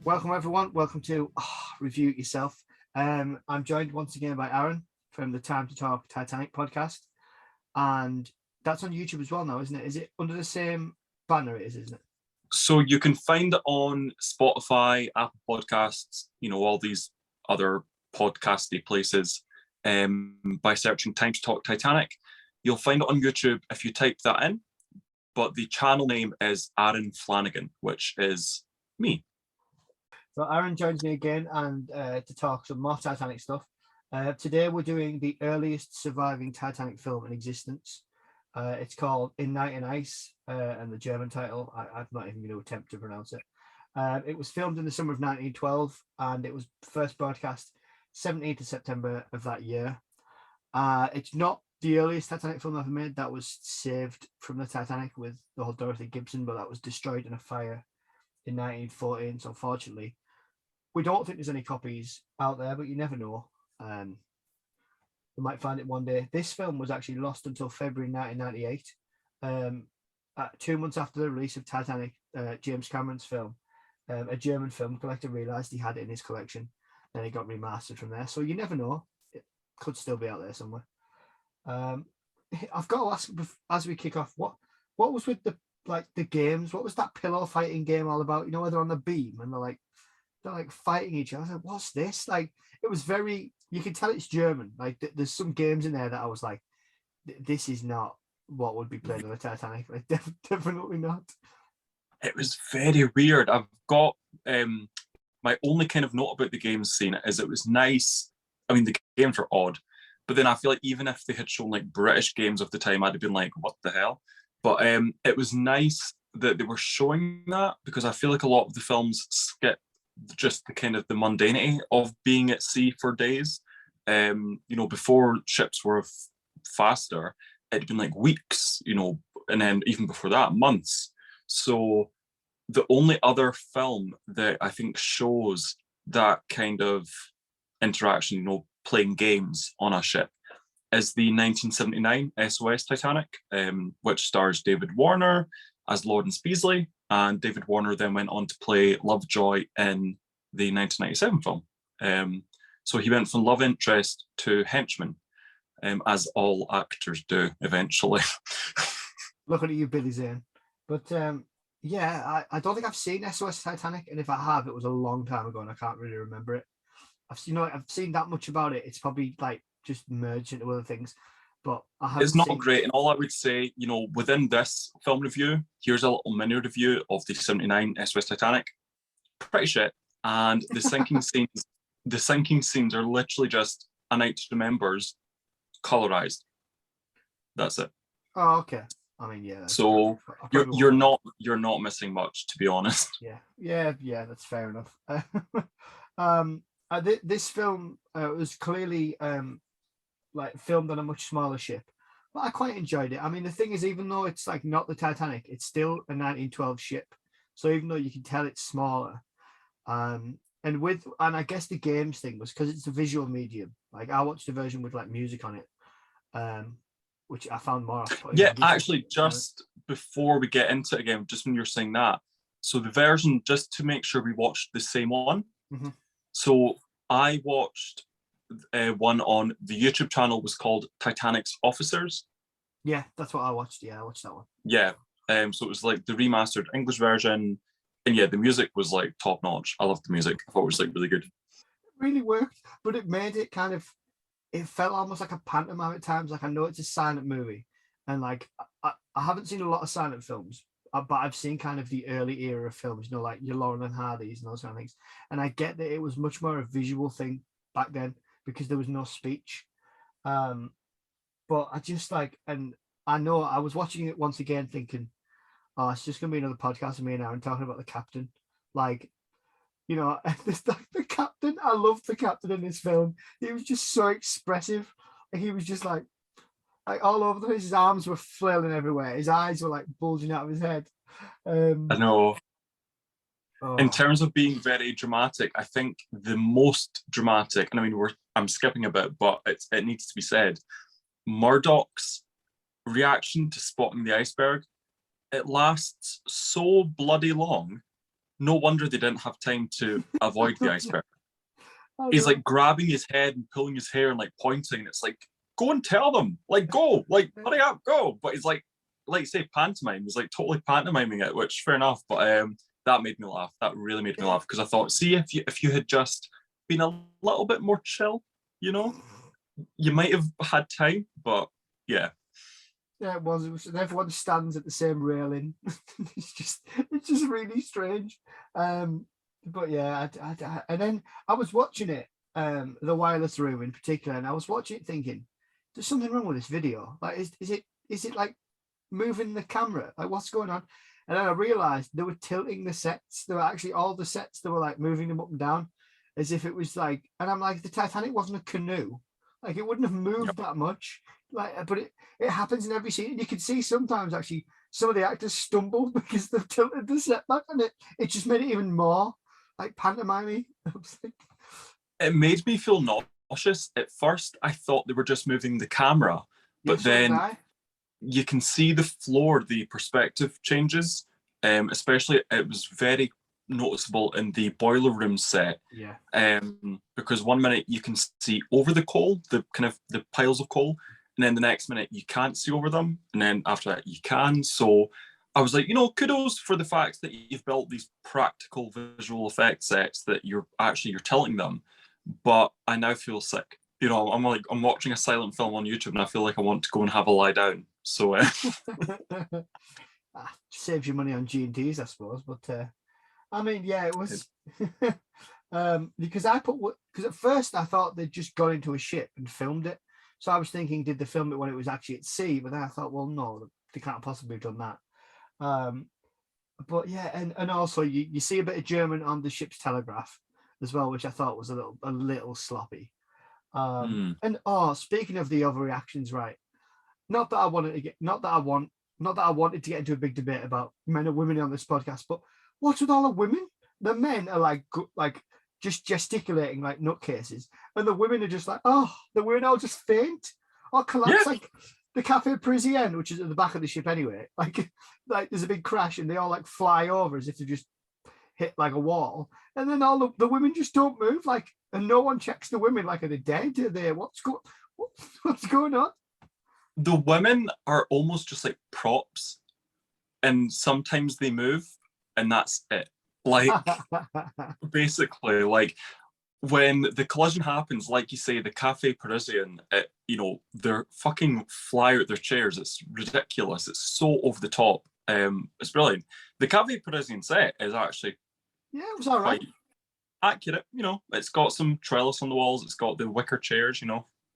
Welcome everyone. Welcome to Review It Yourself. I'm joined once again by Arron from the Time To Talk Titanic podcast, and that's on YouTube as well now, isn't it? Is it under the same banner? Isn't it? So you can find it on Spotify, Apple Podcasts, all these other podcasty places by searching Time To Talk Titanic. You'll find it on YouTube if you type that in, but the channel name is Arron Flanagan, which is me. So Arron joins me again and to talk some more Titanic stuff. Today we're doing the earliest surviving Titanic film in existence. It's called In Nacht, and the German title, I've not even going to attempt to pronounce it. It was filmed in the summer of 1912, and it was first broadcast 17th of September of that year. It's not the earliest Titanic film ever made. That was saved from the Titanic with the whole Dorothy Gibson, but that was destroyed in a fire in 1914. So unfortunately, we don't think there's any copies out there, but you never know. We might find it one day. This film was actually lost until February 1998. 2 months after the release of Titanic, James Cameron's film, a German film collector realised he had it in his collection. Then it got remastered from there. So you never know. It could still be out there somewhere. I've got to ask, as we kick off, what was with the games? What was that pillow fighting game all about? Where they're on the beam and they're fighting each other. I was like, what's this? It was very, you can tell it's German. There's some games in there that I was like, this is not what would be played on the Titanic. Definitely not. It was very weird. I've got my only kind of note about the games scene is it was nice. I mean, the games were odd, but then I feel like even if they had shown British games of the time, I'd have been like, what the hell? But it was nice that they were showing that, because I feel like a lot of the films skip just the kind of the mundanity of being at sea for days. Before ships were faster, it'd been weeks, and then even before that, months. So the only other film that I think shows that kind of interaction, playing games on a ship, is the 1979 SOS Titanic, which stars David Warner as Lawrence Beasley, and David Warner then went on to play Lovejoy in the 1997 film. So he went from love interest to henchman, as all actors do eventually. Looking at you, Billy Zane. But I don't think I've seen SOS Titanic, and if I have, it was a long time ago and I can't really remember it. I've seen that much about it. It's probably just merged into other things. But it's not great, and all I would say, within this film review, here's a little mini review of the 79 SOS Titanic. Pretty shit, and the sinking scenes are literally just A Night to Remember's colorized. That's it. Oh, okay. I mean, yeah. So you're not missing much, to be honest. Yeah. That's fair enough. This film was clearly filmed on a much smaller ship, but I quite enjoyed it. I mean, the thing is, even though it's not the Titanic, it's still a 1912 ship. So even though you can tell it's smaller, and I guess the games thing was because it's a visual medium. I watched a version with music on it, which I found more. Yeah, actually, just before we get into it again, just when you're saying that, so the version, just to make sure we watched the same one. Mm-hmm. So I watched one on the YouTube channel, was called Titanic's Officers. Yeah, that's what I watched. Yeah, I watched that one. Yeah, so it was the remastered English version, and yeah, the music was top notch. I loved the music. I thought it was really good. It really worked, but it made it it felt almost like a pantomime at times. I know it's a silent movie, and I haven't seen a lot of silent films, but I've seen kind of the early era of films, your Laurel and Hardy's and those kind of things. And I get that it was much more a visual thing back then because there was no speech. But I just and I know I was watching it once again thinking, oh, it's just going to be another podcast of me and Aaron talking about the captain. The captain, I loved the captain in this film. He was just so expressive. He was just all over the place. His arms were flailing everywhere. His eyes were bulging out of his head. I know. Oh. In terms of being very dramatic, I think the most dramatic, and I mean, I'm skipping a bit, but it needs to be said, Murdoch's reaction to spotting the iceberg, it lasts so bloody long no wonder they didn't have time to avoid the iceberg. I He's know. like grabbing his head and pulling his hair and like pointing. And it's like, go and tell them, like, go, like, hurry up, go. But he's like say pantomime. He's like totally pantomiming it, which fair enough. But that made me laugh. That really made me laugh because I thought, see, if you had just been a little bit more chill, you know, you might have had time. But yeah. Yeah, it was. And everyone stands at the same railing. it's just really strange. But yeah, and then I was watching it, the wireless room in particular, and I was watching it thinking, there's something wrong with this video. Like, is it like moving the camera? Like, what's going on? And then I realized they were tilting the sets. They were actually all the sets. They were like moving them up and down, as if it was like. And I'm like, the Titanic wasn't a canoe. Like, it wouldn't have moved that much. Like, but it happens in every scene. And you can see sometimes actually some of the actors stumble because they've tilted the set back, and it just made it even more like pantomime. It made me feel nauseous. At first, I thought they were just moving the camera, but then you can see the floor, the perspective changes. Especially, it was very noticeable in the boiler room set. Yeah. Because one minute you can see over the coal, the kind of the piles of coal, and then the next minute you can't see over them, and then after that you can. So I was like, kudos for the fact that you've built these practical visual effects sets that you're tilting them. But I now feel sick. I'm watching a silent film on YouTube and I feel like I want to go and have a lie down. So saves you money on G&Ds, I suppose. But I mean, yeah, it was because at first I thought they'd just gone into a ship and filmed it. So I was thinking, did they film it when it was actually at sea? But then I thought, well, no, they can't possibly have done that. But yeah, and also you see a bit of German on the ship's telegraph as well, which I thought was a little sloppy. And speaking of the overreactions, right? Not that I wanted to get into a big debate about men and women on this podcast, but what's with all the women? The men are like just gesticulating like nutcases, and the women are just like, the women all just faint or collapse, like the Cafe Parisien, which is at the back of the ship anyway. Like there's a big crash and they all like fly over as if they just hit like a wall, and then all the women just don't move, like, and no one checks the women. Like, are they dead? Are they what's going on? The women are almost just like props, and sometimes they move, and that's it. Like, basically, like when the collision happens, like you say, the Cafe Parisien, they're fucking fly out their chairs. It's ridiculous. It's so over the top. It's brilliant. The Cafe Parisien set is actually it was all right. Accurate. It's got some trellis on the walls. It's got the wicker chairs.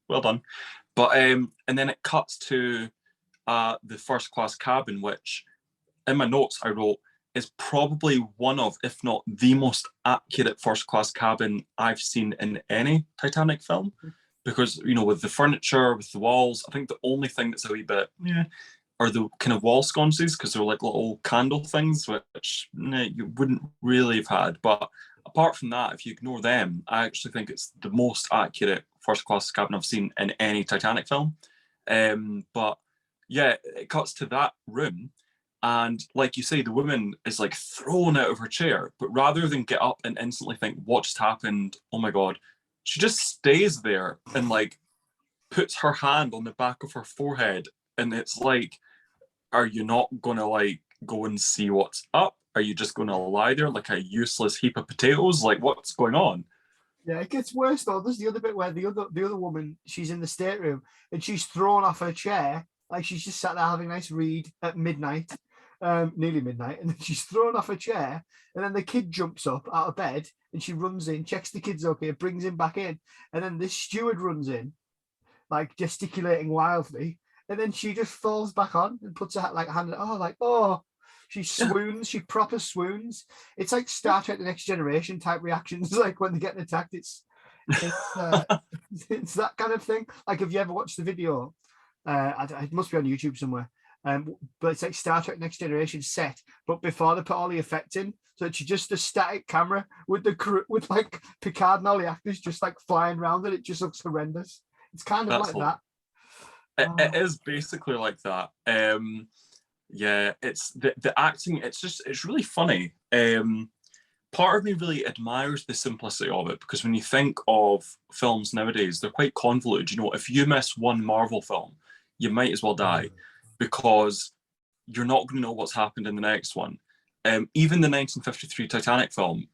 Well done. But and then it cuts to the first class cabin, which in my notes I wrote is probably one of, if not the most accurate first class cabin I've seen in any Titanic film. Because, with the furniture, with the walls, I think the only thing that's a wee bit, are the kind of wall sconces, because they're like little candle things, which you wouldn't really have had. But apart from that, if you ignore them, I actually think it's the most accurate first class cabin I've seen in any Titanic film. But yeah, it cuts to that room, and like you say, the woman is like thrown out of her chair, but rather than get up and instantly think, what just happened? Oh my God. She just stays there and like puts her hand on the back of her forehead. And it's like, are you not going to like go and see what's up? Are you just going to lie there like a useless heap of potatoes? Like, what's going on? Yeah, it gets worse though. There's the other bit where the other woman, she's in the stateroom and she's thrown off her chair. Like, she's just sat there having a nice read at midnight, nearly midnight, and then she's thrown off her chair, and then the kid jumps up out of bed and she runs in, checks the kid's okay, brings him back in, and then this steward runs in, like gesticulating wildly, and then she just falls back on and puts her hand, she swoons, she proper swoons. It's like Star Trek The Next Generation type reactions, like when they're getting attacked. It's that kind of thing. Like, have you ever watched the video? It must be on YouTube somewhere. But it's like Star Trek Next Generation set, but before they put all the effects in, so it's just a static camera with the crew, with like Picard and all the actors just like flying around it. It just looks horrendous. It's kind of like that. It is basically like that. Yeah, it's the acting. It's really funny. part of me really admires the simplicity of it, because when you think of films nowadays, they're quite convoluted. If you miss one Marvel film, you might as well die, because you're not going to know what's happened in the next one. Even the 1953 Titanic film,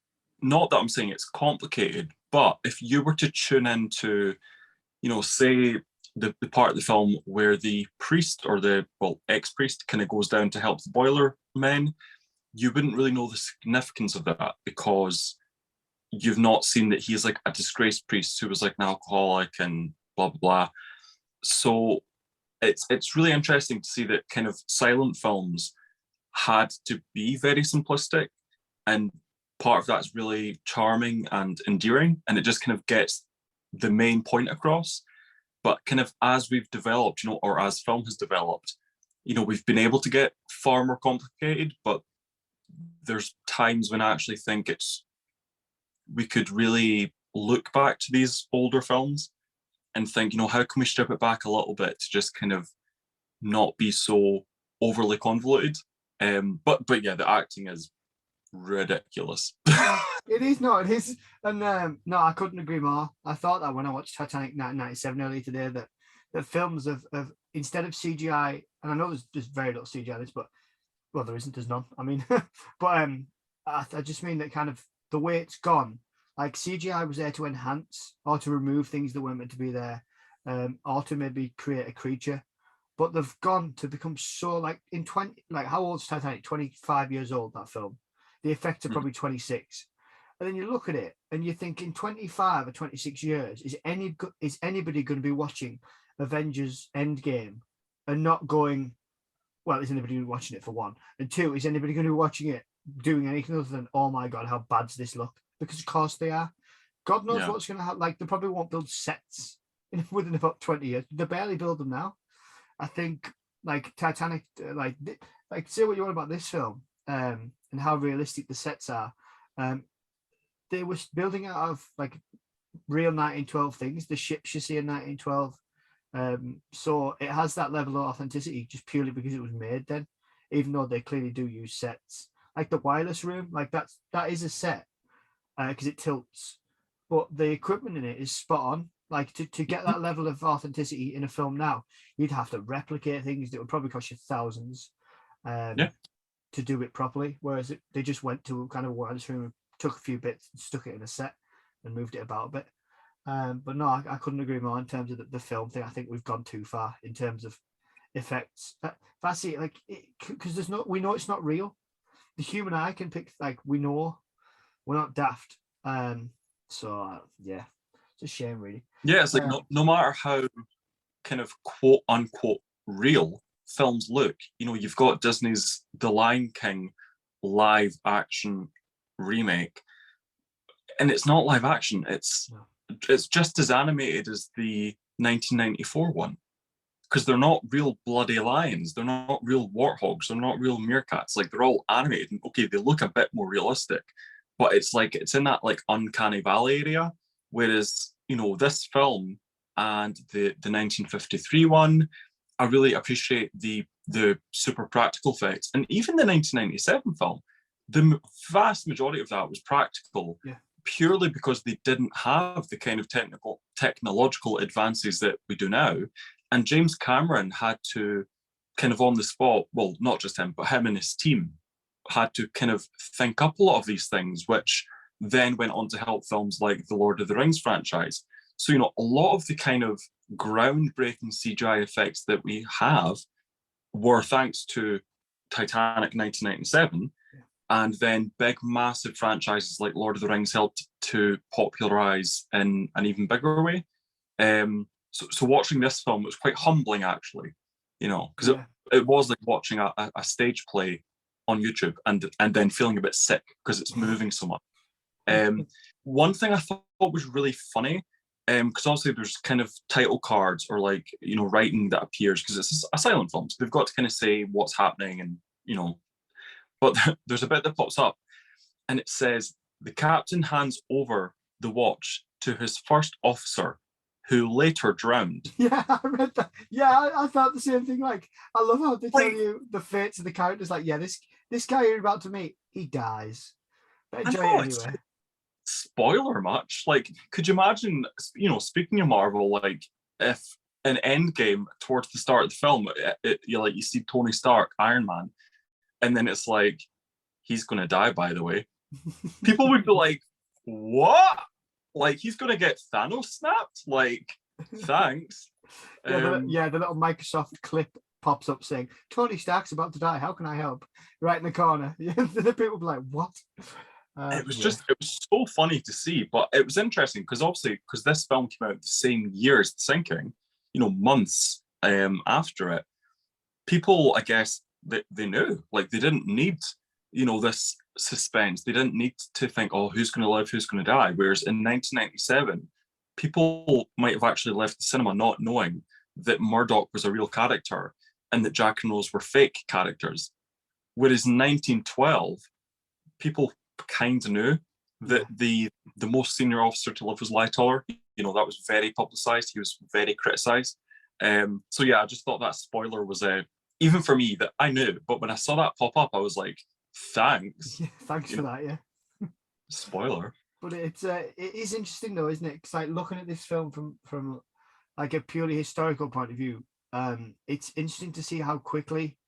not that I'm saying it's complicated, but if you were to tune into, say the part of the film where the priest or the ex-priest kind of goes down to help the boiler men, you wouldn't really know the significance of that, because you've not seen that he's like a disgraced priest who was like an alcoholic and blah blah blah. So it's really interesting to see that kind of silent films had to be very simplistic, and part of that's really charming and endearing, and it just kind of gets the main point across. But kind of as we've developed, or as film has developed, we've been able to get far more complicated, but there's times when I actually think we could really look back to these older films and think, how can we strip it back a little bit to just kind of not be so overly convoluted. But yeah, the acting is ridiculous. It is, no, it is. And no, I couldn't agree more. I thought that when I watched Titanic 1997 earlier today, that films of instead of CGI, and I know there's very little CGI in this, but well, there's none. I mean, but I just mean that kind of the way it's gone, like CGI was there to enhance or to remove things that weren't meant to be there, or to maybe create a creature. But they've gone to become so like in 20, like how old's Titanic? 25 years old, that film. The effects are probably 26. And then you look at it and you think in 25 or 26 years, is anybody going to be watching Avengers Endgame and not going, well, is anybody watching it, for one? And two, is anybody going to be watching it doing anything other than, oh my God, how bad's this look? Because of course they are. God knows what's going to happen. Like, they probably won't build sets within about 20 years. They barely build them now. I think, like, Titanic, like say what you want about this film, and how realistic the sets are. They were building out of, like, real 1912 things, the ships you see in 1912. So it has that level of authenticity just purely because it was made then, even though they clearly do use sets. Like the wireless room, like that is a set, because it tilts, but the equipment in it is spot on. Like to get that level of authenticity in a film now, you'd have to replicate things that would probably cost you thousands to do it properly. Whereas they just went to kind of wireless room, took a few bits and stuck it in a set and moved it about a bit. But no, I couldn't agree more in terms of the film thing. I think we've gone too far in terms of effects. If I see it, like, because we know it's not real. The human eye can pick, like, we know we're not daft. So yeah, it's a shame, really. Yeah, it's like no matter how kind of quote unquote real films look, you've got Disney's The Lion King live action remake, and it's not live action. It's just as animated as the 1994 one, because they're not real bloody lions, they're not real warthogs, they're not real meerkats. Like, they're all animated, and okay, they look a bit more realistic, but it's like it's in that like uncanny valley area. Whereas this film and the 1953 one, I really appreciate the super practical effects, and even the 1997 film, the vast majority of that was practical. Purely because they didn't have the kind of technological advances that we do now. And James Cameron had to kind of on the spot, well, not just him, but him and his team had to kind of think up a lot of these things, which then went on to help films like the Lord of the Rings franchise. So, a lot of the kind of groundbreaking CGI effects that we have were thanks to Titanic 1997. And then big, massive franchises like Lord of the Rings helped to popularize in an even bigger way. So watching this film was quite humbling, actually, because it was like watching a stage play on YouTube and then feeling a bit sick because it's moving so much. One thing I thought was really funny, because obviously there's kind of title cards or like, writing that appears because it's a silent film. So they've got to kind of say what's happening and, but there's a bit that pops up and it says, the captain hands over the watch to his first officer, who later drowned. Yeah, I read that. Yeah, I thought the same thing. Like, I love how they tell you the fates of the characters. Like, yeah, this guy you're about to meet, he dies. But I enjoy know, it it's anyway. spoiler much. Like, could you imagine, speaking of Marvel, like if an Endgame towards the start of the film, you see Tony Stark, Iron Man, and then it's like he's gonna die. By the way, people would be like, "What? Like he's gonna get Thanos snapped? Like, thanks." The little Microsoft clip pops up saying Tony Stark's about to die. How can I help? Right in the corner. The people be like, "What?" It was so funny to see, but it was interesting because obviously, because this film came out the same year as The Sinking, months after it, people, I guess, they knew, like they didn't need, this suspense. They didn't need to think, oh, who's going to live, who's going to die. Whereas in 1997, people might have actually left the cinema not knowing that Murdoch was a real character and that Jack and Rose were fake characters. Whereas in 1912, people kind of knew that the most senior officer to live was Lightoller. That was very publicized. He was very criticized. So yeah, I just thought that spoiler was even for me that I knew, but when I saw that pop up, I was like, thanks. Yeah, thanks for that. Yeah. Spoiler. But it is interesting though, isn't it? Because like looking at this film from like a purely historical point of view, it's interesting to see how quickly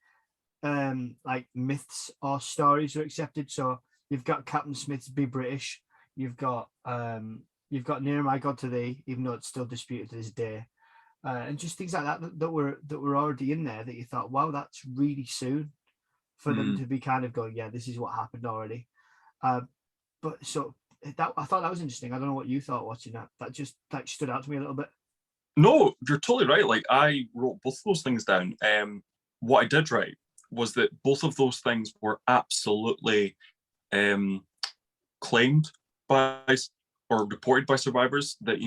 like myths or stories are accepted. So you've got Captain Smith's Be British, you've got Near My God to Thee, even though it's still disputed to this day, and just things like that were already in there that you thought, wow, that's really soon for them to be kind of going, yeah, this is what happened already. But so that I thought that was interesting. I don't know what you thought watching that. That just like stood out to me a little bit. No, you're totally right. Like I wrote both of those things down. What I did write was that both of those things were absolutely claimed by or reported by survivors that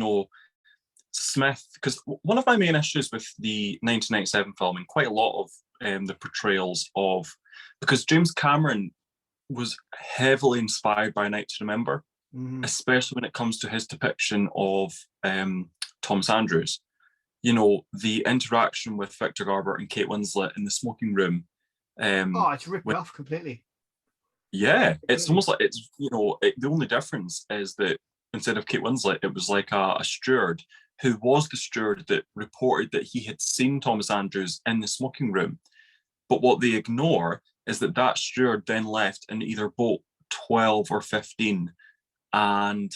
Smith, because one of my main issues with the 1997 film and quite a lot of the portrayals of, because James Cameron was heavily inspired by Night to Remember, especially when it comes to his depiction of Thomas Andrews. The interaction with Victor Garber and Kate Winslet in the smoking room. It's ripped off completely. Yeah, it's almost like it's, the only difference is that instead of Kate Winslet, it was like a steward who was the steward that reported that he had seen Thomas Andrews in the smoking room. But what they ignore is that steward then left in either boat 12 or 15. And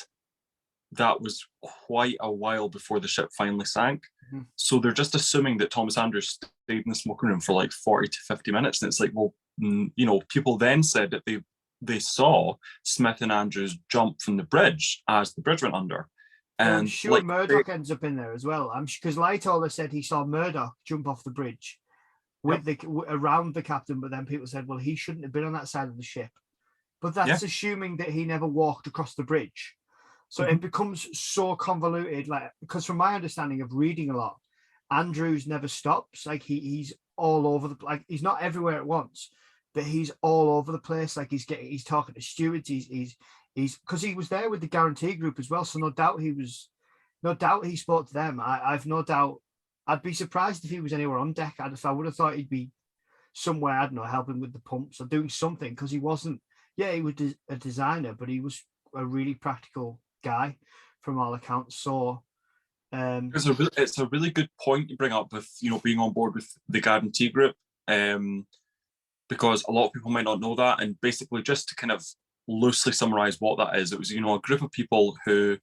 that was quite a while before the ship finally sank. So they're just assuming that Thomas Andrews stayed in the smoking room for like 40 to 50 minutes. And it's like, well, people then said that they saw Smith and Andrews jump from the bridge as the bridge went under. And I'm sure Murdoch ends up in there as well. I'm because Lightoller said he saw Murdoch jump off the bridge with around the captain, but then people said, well, he shouldn't have been on that side of the ship. But that's assuming that he never walked across the bridge. So it becomes so convoluted, like, because from my understanding of reading a lot, Andrews never stops. Like he's all over he's not everywhere at once, but he's all over the place. Like he's talking to stewards. He's because he was there with the guarantee group as well. So no doubt he spoke to them. I've no doubt. I'd be surprised if he was anywhere on deck. I would have thought he'd be somewhere, I don't know, helping with the pumps or doing something, because he wasn't. Yeah, he was a designer, but he was a really practical guy from all accounts. So it's a really good point you bring up with being on board with the guarantee group, because a lot of people might not know that. And basically, just to kind of loosely summarize what that is, it was a group of people who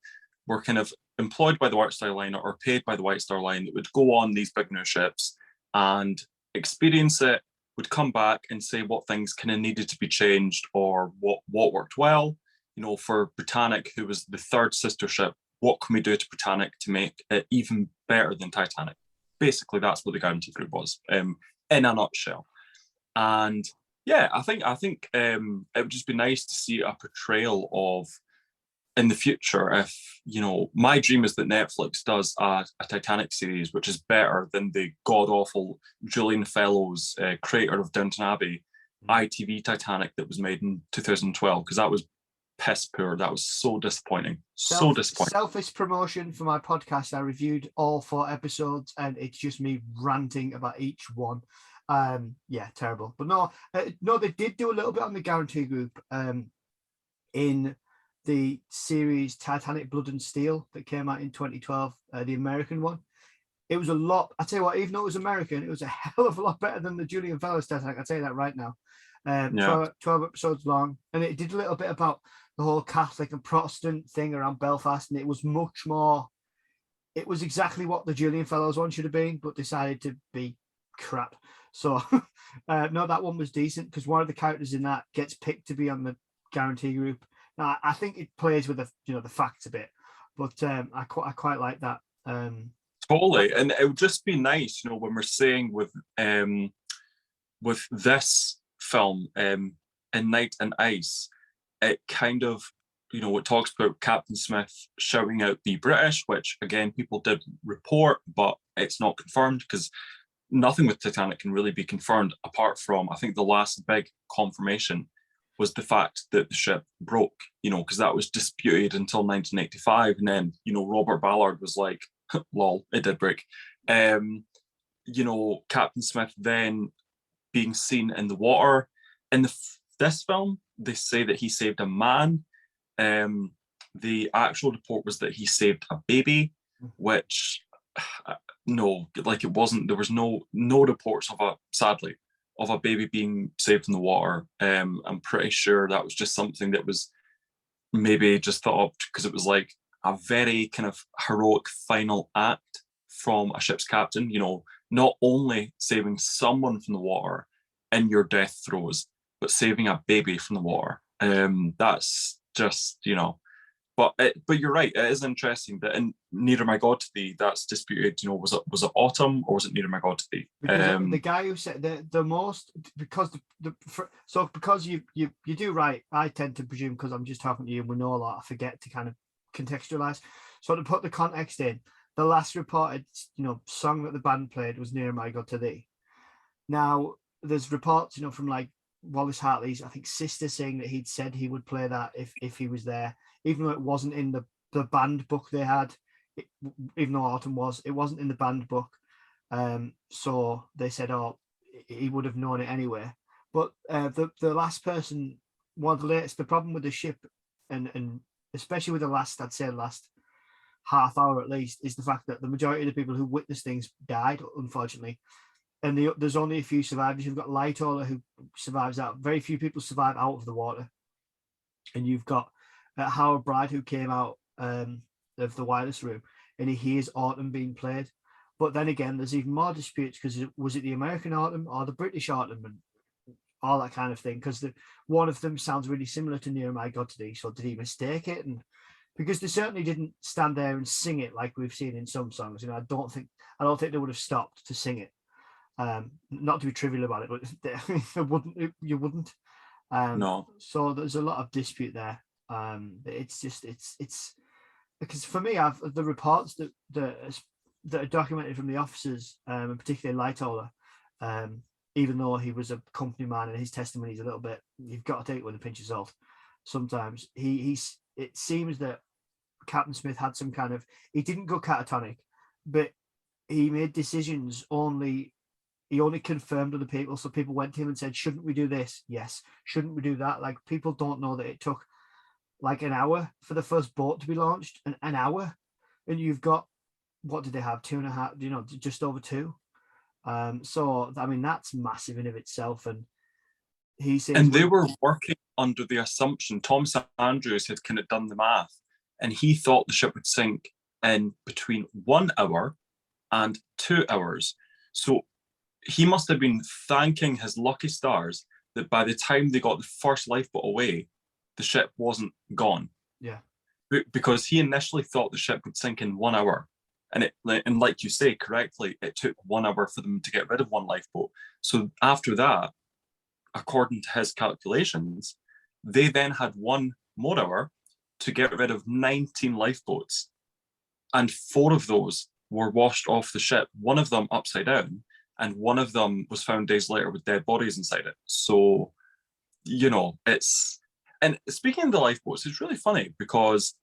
were kind of employed by the White Star Line or paid by the White Star Line that would go on these big new ships and experience it, would come back and say what things kind of needed to be changed or what worked well. For Britannic, who was the third sister ship, what can we do to Britannic to make it even better than Titanic? Basically, that's what the guarantee group was, in a nutshell. And yeah, I think it would just be nice to see a portrayal of, in the future, if my dream is that Netflix does a Titanic series which is better than the god awful Julian Fellows, creator of Downton Abbey, ITV Titanic that was made in 2012, because that was piss poor. That was so disappointing. So disappointing. Selfish promotion for my podcast. I reviewed all 4 episodes, and it's just me ranting about each one. Terrible. But no, they did do a little bit on the guarantee group. in the series Titanic Blood and Steel that came out in 2012, the American one. It was a lot. I tell you what, even though it was American, it was a hell of a lot better than the Julian Fellowes Titanic. I'll tell you that right now. 12 episodes long, and it did a little bit about the whole Catholic and Protestant thing around Belfast, and it was much more. It was exactly what the Julian Fellowes one should have been, but decided to be crap. So no, that one was decent because one of the characters in that gets picked to be on the guarantee group. Now I think it plays with the facts a bit, but I quite like that. Totally, and it would just be nice, when we're saying with this film, In Night and Ice, it kind of, it talks about Captain Smith shouting out "Be British," which again people did report, but it's not confirmed because nothing with Titanic can really be confirmed apart from, I think the last big confirmation was the fact that the ship broke, because that was disputed until 1985, and then Robert Ballard was like, lol, it did break. Captain Smith then being seen in the water. In this film, they say that he saved a man. The actual report was that he saved a baby, which no, like it wasn't. There was no reports sadly, of a baby being saved in the water. I'm pretty sure that was just something that was maybe just thought of because it was like a very kind of heroic final act from a ship's captain, not only saving someone from the water in your death throes, but saving a baby from the water. That's just, but you're right. It is interesting that in Neither My God to Thee, that's disputed. Was it Autumn or was it Neither My God to Thee? Because the guy who said the most, because because you do right. I tend to presume because I'm just talking to you and we know a lot. I forget to kind of contextualize. So to put the context in, the last reported song that the band played was Near My God to Thee. Now there's reports from like Wallace Hartley's, I think, sister saying that he'd said he would play that if he was there, even though it wasn't in the band book they had. Even though Autumn it wasn't in the band book. So they said, oh, he would have known it anyway. But the last person, one of the latest, the problem with the ship and especially with the last half hour at least, is the fact that the majority of the people who witnessed things died, unfortunately. And there's only a few survivors. You've got Lightoller who survives out. Very few people survive out of the water. And you've got Howard Bride who came out of the wireless room and he hears Autumn being played. But then again, there's even more disputes because was it the American Autumn or the British Autumn and all that kind of thing? Because one of them sounds really similar to Near My God to Thee. So did he mistake it? And because they certainly didn't stand there and sing it like we've seen in some songs. I don't think they would have stopped to sing it. Not to be trivial about it, but you wouldn't. No. So there's a lot of dispute there. It's because for me, the reports that are documented from the officers, and particularly Lightoller, even though he was a company man and his testimony is a little bit, you've got to take it with a pinch of salt. Sometimes it seems that Captain Smith had some kind of, he didn't go catatonic, but he made decisions he only confirmed other people. So people went to him and said, shouldn't we do this? Yes. Shouldn't we do that? Like, people don't know that it took like an hour for the first boat to be launched, an hour. And you've got, what did they have? 2.5, just over 2. So, I mean, that's massive in of itself. And he says, and they were working under the assumption, Tom Andrews had kind of done the math, and he thought the ship would sink in between 1 hour and 2 hours. So he must have been thanking his lucky stars that by the time they got the first lifeboat away, the ship wasn't gone. Yeah. Because he initially thought the ship would sink in 1 hour. And like you say correctly, it took 1 hour for them to get rid of one lifeboat. So after that, according to his calculations, they then had 1 more hour to get rid of 19 lifeboats. And 4 of those were washed off the ship, one of them upside down, and one of them was found days later with dead bodies inside it. So, it's... And speaking of the lifeboats, it's really funny because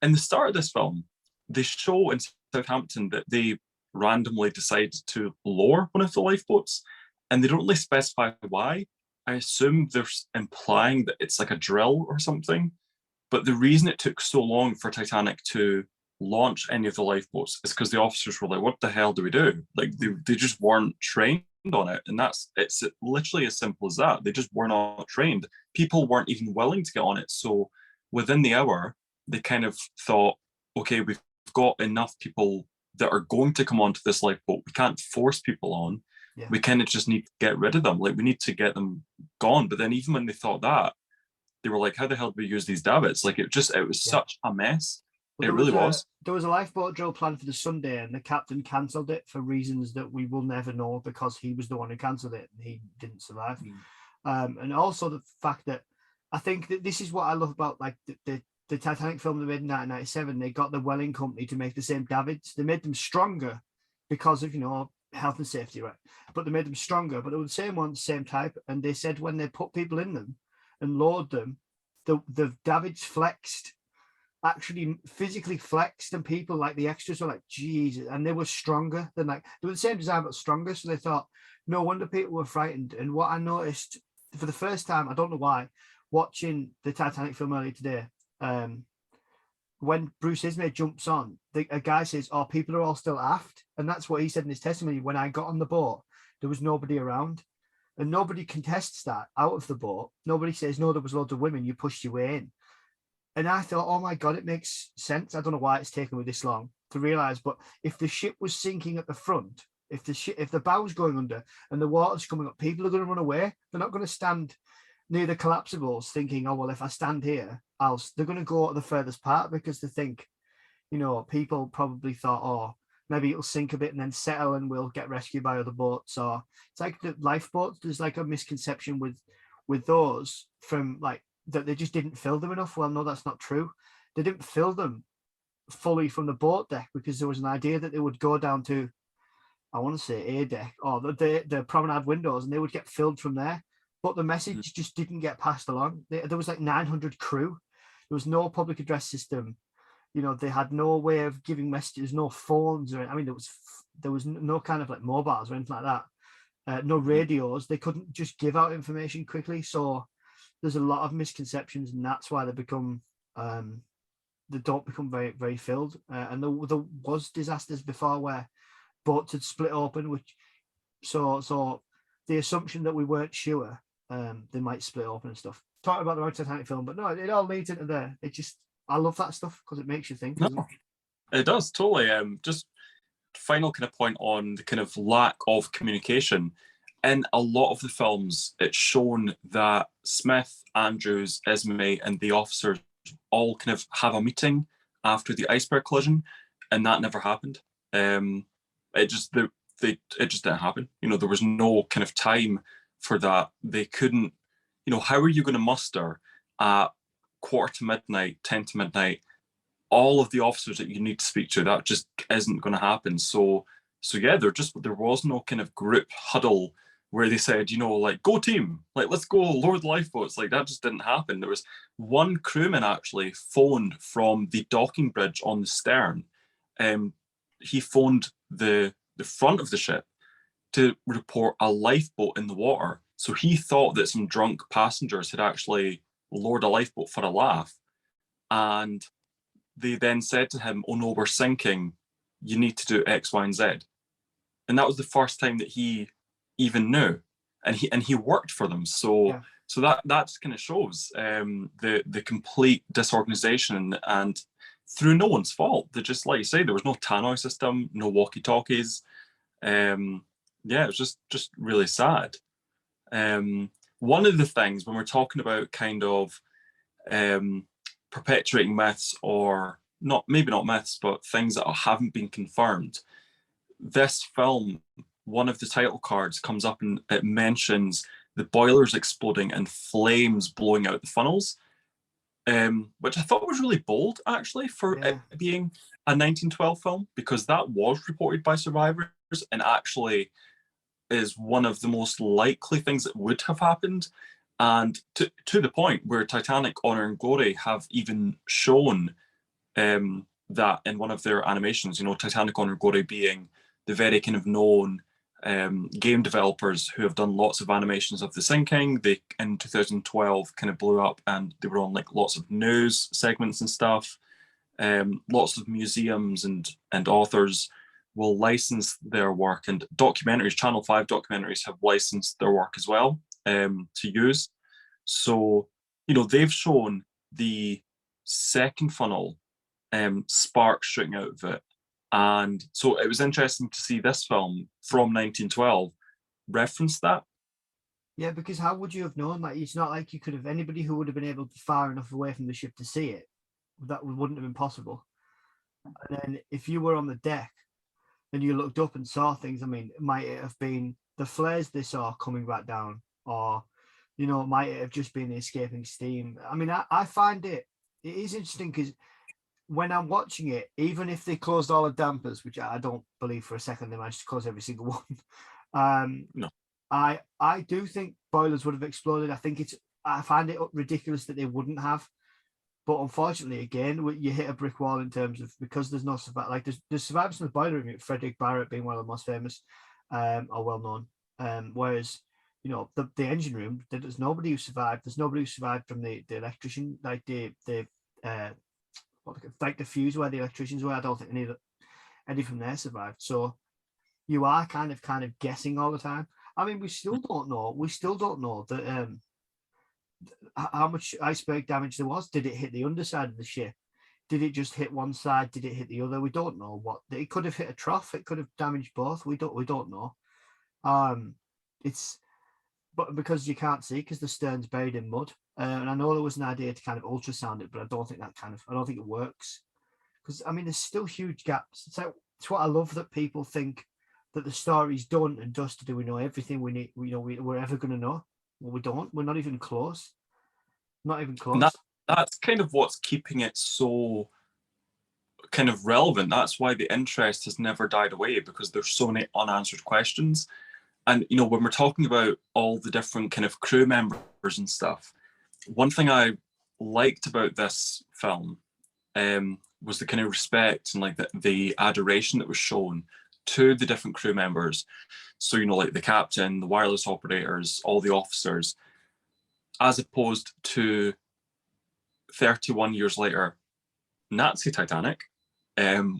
in the start of this film, they show in Southampton that they randomly decided to lower one of the lifeboats, and they don't really specify why. I assume they're implying that it's like a drill or something, But the reason it took so long for Titanic to launch any of the lifeboats is because the officers were like, what the hell do we do? Like they just weren't trained on it. And it's literally as simple as that. They just were not trained. People weren't even willing to get on it. So within the hour, they kind of thought, okay, we've got enough people that are going to come onto this lifeboat. We can't force people on. Yeah. We kind of just need to get rid of them. Like we need to get them gone. But then even when they thought that, they were like, how the hell do we use these davits? Like it was such a mess. Well, it really was. There was a lifeboat drill planned for the Sunday, and the captain cancelled it for reasons that we will never know, because he was the one who cancelled it and he didn't survive. And also the fact that I think that this is what I love about like the Titanic film they made in 1997. They got the Welling Company to make the same davits. They made them stronger because of, health and safety, right? But they made them stronger, but they were the same ones, same type. And they said when they put people in them and load them, the davits flexed, actually physically flexed, and people like the extras were like, Jesus, and they were stronger than, like, they were the same design but stronger. So they thought, no wonder people were frightened. And what I noticed for the first time, I don't know why, watching the Titanic film earlier today, when Bruce Ismay jumps on, a guy says, oh, people are all still aft. And that's what he said in his testimony. When I got on the boat, there was nobody around. And nobody contests that out of the boat. Nobody says, no, there was loads of women, you pushed your way in. And I thought, oh my God, it makes sense. I don't know why it's taken me this long to realize, but if the ship was sinking at the front, if the bow was going under and the water's coming up, people are going to run away. They're not going to stand near the collapsibles thinking, oh, well, if I stand here, they're going to go to the furthest part, because they think, people probably thought, oh, maybe it'll sink a bit and then settle and we'll get rescued by other boats. Or it's like the lifeboats. There's like a misconception with those from like that they just didn't fill them enough. Well, no, that's not true. They didn't fill them fully from the boat deck because there was an idea that they would go down to, I want to say A deck or the promenade windows, and they would get filled from there. But the message just didn't get passed along. There was like 900 crew. There was no public address system. They had no way of giving messages, no phones, or there was no kind of like mobiles or anything like that. No radios. They couldn't just give out information quickly. So there's a lot of misconceptions, and that's why they don't become very, very filled. And there was disasters before where boats had split open, which so the assumption that we weren't sure they might split open and stuff. Talking about the Titanic film, but no, it all leads into there. I love that stuff because it makes you think. No, it does totally. Just final kind of point on the kind of lack of communication. In a lot of the films, it's shown that Smith, Andrews, Ismay, and the officers all kind of have a meeting after the iceberg collision, and that never happened. It just didn't happen. There was no kind of time for that. They couldn't. How are you going to muster at 10:45, 10 to midnight, all of the officers that you need to speak to? That just isn't going to happen. So yeah, there was no kind of group huddle where they said, like, go team, like, let's go lower the lifeboats. Like, that just didn't happen. There was one crewman actually phoned from the docking bridge on the stern. He phoned the front of the ship to report a lifeboat in the water. So he thought that some drunk passengers had actually lowered a lifeboat for a laugh. And they then said to him, oh no, we're sinking. You need to do X, Y, and Z. And that was the first time that he even knew. And he worked for them. So yeah. So that just kind of shows the complete disorganization, and through no one's fault. They just, like you say, there was no tannoy system, no walkie-talkies. Yeah, it was just really sad. One of the things when we're talking about kind of perpetuating myths, or maybe not myths, but things that haven't been confirmed, this film, one of the title cards comes up and it mentions the boilers exploding and flames blowing out the funnels, which I thought was really bold, actually, for it being a 1912 film, because that was reported by survivors and actually is one of the most likely things that would have happened. And to the point where Titanic, Honor and Glory have even shown that in one of their animations, Titanic, Honor and Glory being the very kind of known game developers who have done lots of animations of the sinking. They in 2012 kind of blew up, and they were on like lots of news segments and stuff. Lots of museums and authors will license their work, and documentaries, Channel 5 documentaries have licensed their work as well to use. So, they've shown the second funnel sparks shooting out of it. And so it was interesting to see this film from 1912 reference that. Yeah, because how would you have known? Like, it's not like you could have, anybody who would have been able to far enough away from the ship to see it, that wouldn't have been possible. And then if you were on the deck and you looked up and saw things, I mean, might it have been the flares they saw coming back down, or, might it have just been the escaping steam? I mean, I find it is interesting because when I'm watching it, even if they closed all the dampers, which I don't believe for a second they managed to close every single one, No. I do think boilers would have exploded. I find it ridiculous that they wouldn't have. But unfortunately, again, you hit a brick wall in terms of, because there's no survivors. Like there's survivors in the boiler room, Frederick Barrett being one of the most famous or well known. Whereas, the engine room, there's nobody who survived. There's nobody who survived from the electrician, like the fuse where the electricians were. I don't think any from there survived. So you are kind of guessing all the time. I mean, we still don't know that how much iceberg damage there was. Did it hit the underside of the ship? Did it just hit one side? Did it hit the other? We don't know. What it could have hit a trough. It could have damaged both. We don't know. But because you can't see, because the stern's buried in mud. And I know there was an idea to kind of ultrasound it, but I don't think it works. Because I mean, there's still huge gaps. It's what I love, that people think that the story's done and dusted. Do we know everything we need? We're ever going to know? Well, we don't. We're not even close. Not even close. That's kind of what's keeping it so kind of relevant. That's why the interest has never died away, because there's so many unanswered questions. And when we're talking about all the different kind of crew members and stuff, one thing I liked about this film was the kind of respect and like the adoration that was shown to the different crew members. So, like the captain, the wireless operators, all the officers, as opposed to 31 years later, Nazi Titanic,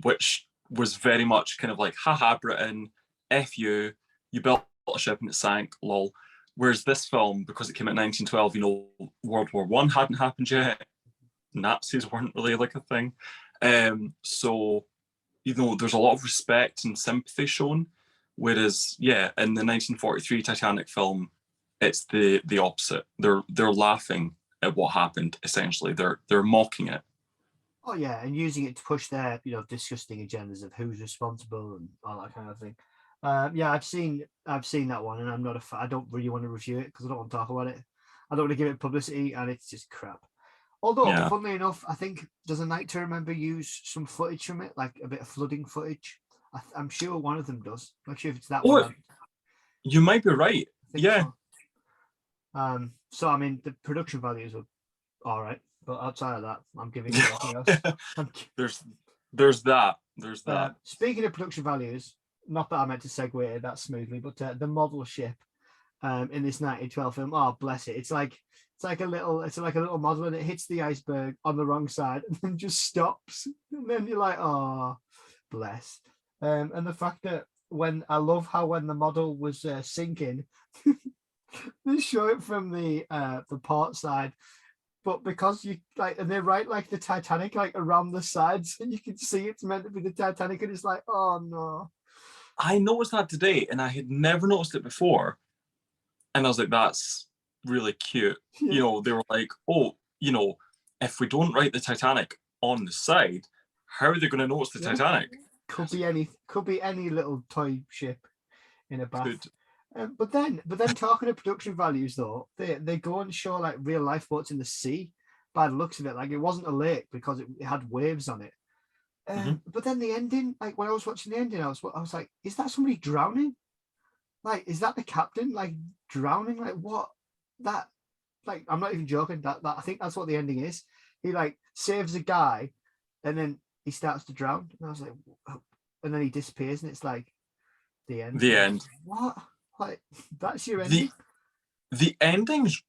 which was very much kind of like, haha, Britain, F you built a ship and it sank, lol. Whereas this film, because it came out in 1912, World War I hadn't happened yet. Nazis weren't really like a thing. So, there's a lot of respect and sympathy shown. Whereas, yeah, in the 1943 Titanic film, it's the opposite. They're laughing at what happened, essentially. They're mocking it. Oh yeah, and using it to push their disgusting agendas of who's responsible and all that kind of thing. Yeah, I've seen that one, and I'm not I don't really want to review it because I don't want to talk about it. I don't want to give it publicity, and it's just crap. Although, Yeah. funnily enough, I think does A Night to Remember use some footage from it, like a bit of flooding footage? I'm sure one of them does. Not sure if it's that one. You might be right. Yeah. So. So I mean, the production values are all right, but outside of that, I'm giving it anything else. There's that. Speaking of production values, not that I meant to segue that smoothly, but the model ship in this 1912 film, oh bless it, it's like a little model, and it hits the iceberg on the wrong side and then just stops, and then you're like, oh bless. And the fact that I love how when the model was sinking, they show it from the port side, but because you and they write like the Titanic like around the sides, and you can see it's meant to be the Titanic, and it's like, oh no. I noticed that today, and I had never noticed it before, and I was like, that's really cute. Yeah. They were like, oh, if we don't write the Titanic on the side, how are they going to notice the Titanic? Could be any little toy ship in a bath. But then talking of production values though, they go and show like real lifeboats in the sea by the looks of it. Like it wasn't a lake because it had waves on it. But then the ending, like when I was watching the ending, I was like, is that somebody drowning? Like, is that the captain like drowning? Like what? That, like, I'm not even joking. That I think that's what the ending is. He like saves a guy, and then he starts to drown. And I was like, oh. And then he disappears, and it's like, The end. The end. What? Like, that's your The ending? the ending's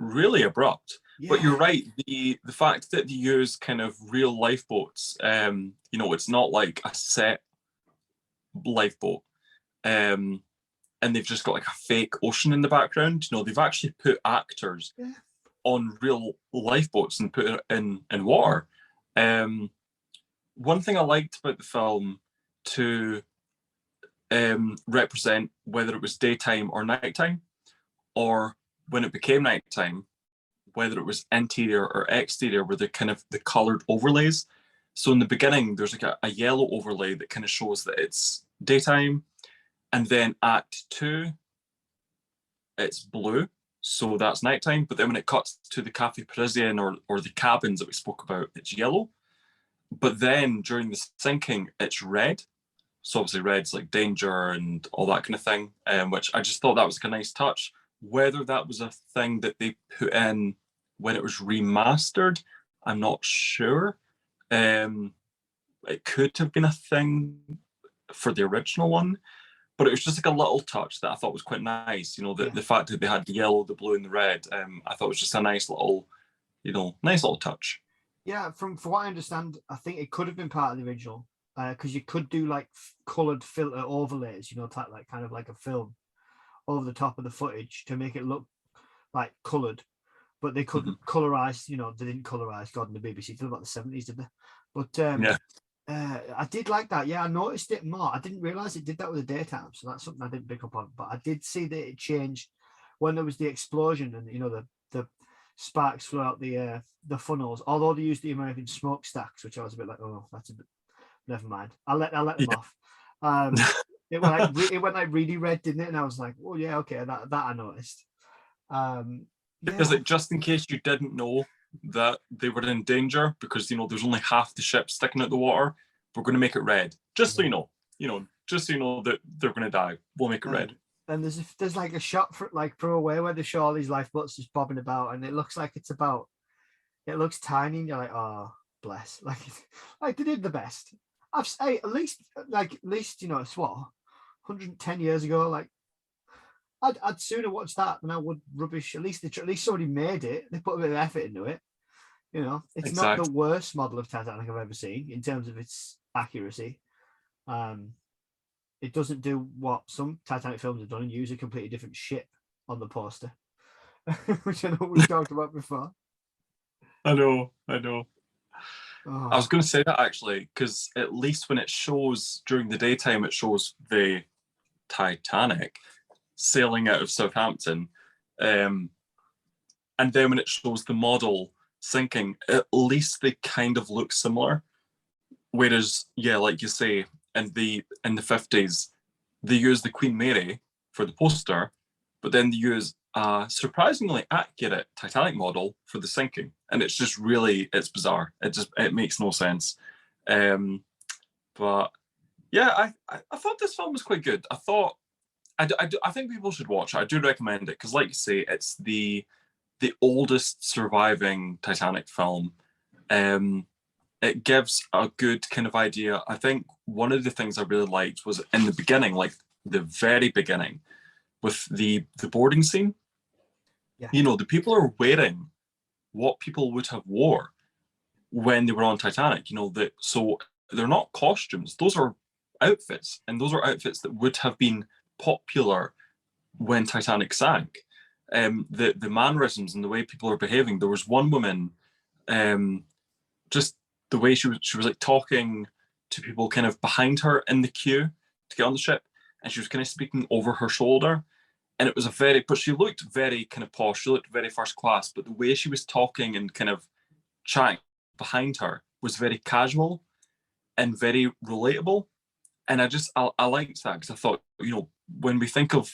really abrupt. But Yeah. you're right. The fact that they use kind of real lifeboats, it's not like a set lifeboat, and they've just got like a fake ocean in the background. They've actually put actors Yeah. on real lifeboats and put it in water. One thing I liked about the film to represent whether it was daytime or nighttime, or when it became nighttime, whether it was interior or exterior, were the kind of the colored overlays. So in the beginning, there's like a yellow overlay that kind of shows that it's daytime, and then Act 2, it's blue, so that's nighttime. But then when it cuts to the Cafe Parisien or the cabins that we spoke about, it's yellow. But then during the sinking, it's red. So obviously red's like danger and all that kind of thing, which I just thought that was like a nice touch. Whether that was a thing that they put in when it was remastered, I'm not sure. It could have been a thing for the original one, but it was just like a little touch that I thought was quite nice. The fact that they had the yellow, the blue, and the red, I thought was just a nice little touch. Yeah, from what I understand, I think it could have been part of the original, because you could do like colored filter overlays, like kind of like a film over the top of the footage to make it look like colored, but they couldn't colorize. They didn't colorize God in the BBC till about the 70s, did they? But Yeah. I did like that. Yeah, I noticed it more. I didn't realize it did that with the daytime, so that's something I didn't pick up on. But I did see that it changed when there was the explosion and the sparks flew out the funnels. Although they used the American smokestacks, which I was a bit like, oh, that's a bit. Never mind. I'll let them off. It went like really red, didn't it? And I was like, oh yeah, okay, that I noticed. Because just in case you didn't know that they were in danger, because there's only half the ship sticking out the water, we're going to make it red, just so you know, just so you know that they're going to die. We'll make it red. And there's like a shot from away where they show all these lifeboats just bobbing about, and it looks like it looks tiny, and you're like, oh bless, like they did the best. At least it's what 110 years ago. Like I'd sooner watch that than I would rubbish. At least somebody made it. They put a bit of effort into it. It's Exactly. not the worst model of Titanic I've ever seen in terms of its accuracy. It doesn't do what some Titanic films have done and use a completely different ship on the poster, which I know we've talked about before. I know. Oh. I was going to say that actually, because at least when it shows during the daytime, it shows the Titanic sailing out of Southampton. And then when it shows the model sinking, at least they kind of look similar. Whereas, yeah, like you say, in the 50s, they use the Queen Mary for the poster, but then they use a surprisingly accurate Titanic model for the sinking, and it's just it's bizarre. It makes no sense. But yeah, I thought this film was quite good. I think people should watch it. I do recommend it because, like you say, it's the oldest surviving Titanic film. It gives a good kind of idea. I think one of the things I really liked was in the beginning, like the very beginning, with the boarding scene. Yeah. The people are wearing what people would have wore when they were on Titanic. So they're not costumes; those are outfits, and those are outfits that would have been popular when Titanic sank. The mannerisms and the way people are behaving. There was one woman, just the way she was like talking to people kind of behind her in the queue to get on the ship, and she was kind of speaking over her shoulder. And it was but she looked very kind of posh. She looked very first class, but the way she was talking and kind of chatting behind her was very casual and very relatable. And I liked that because I thought, when we think of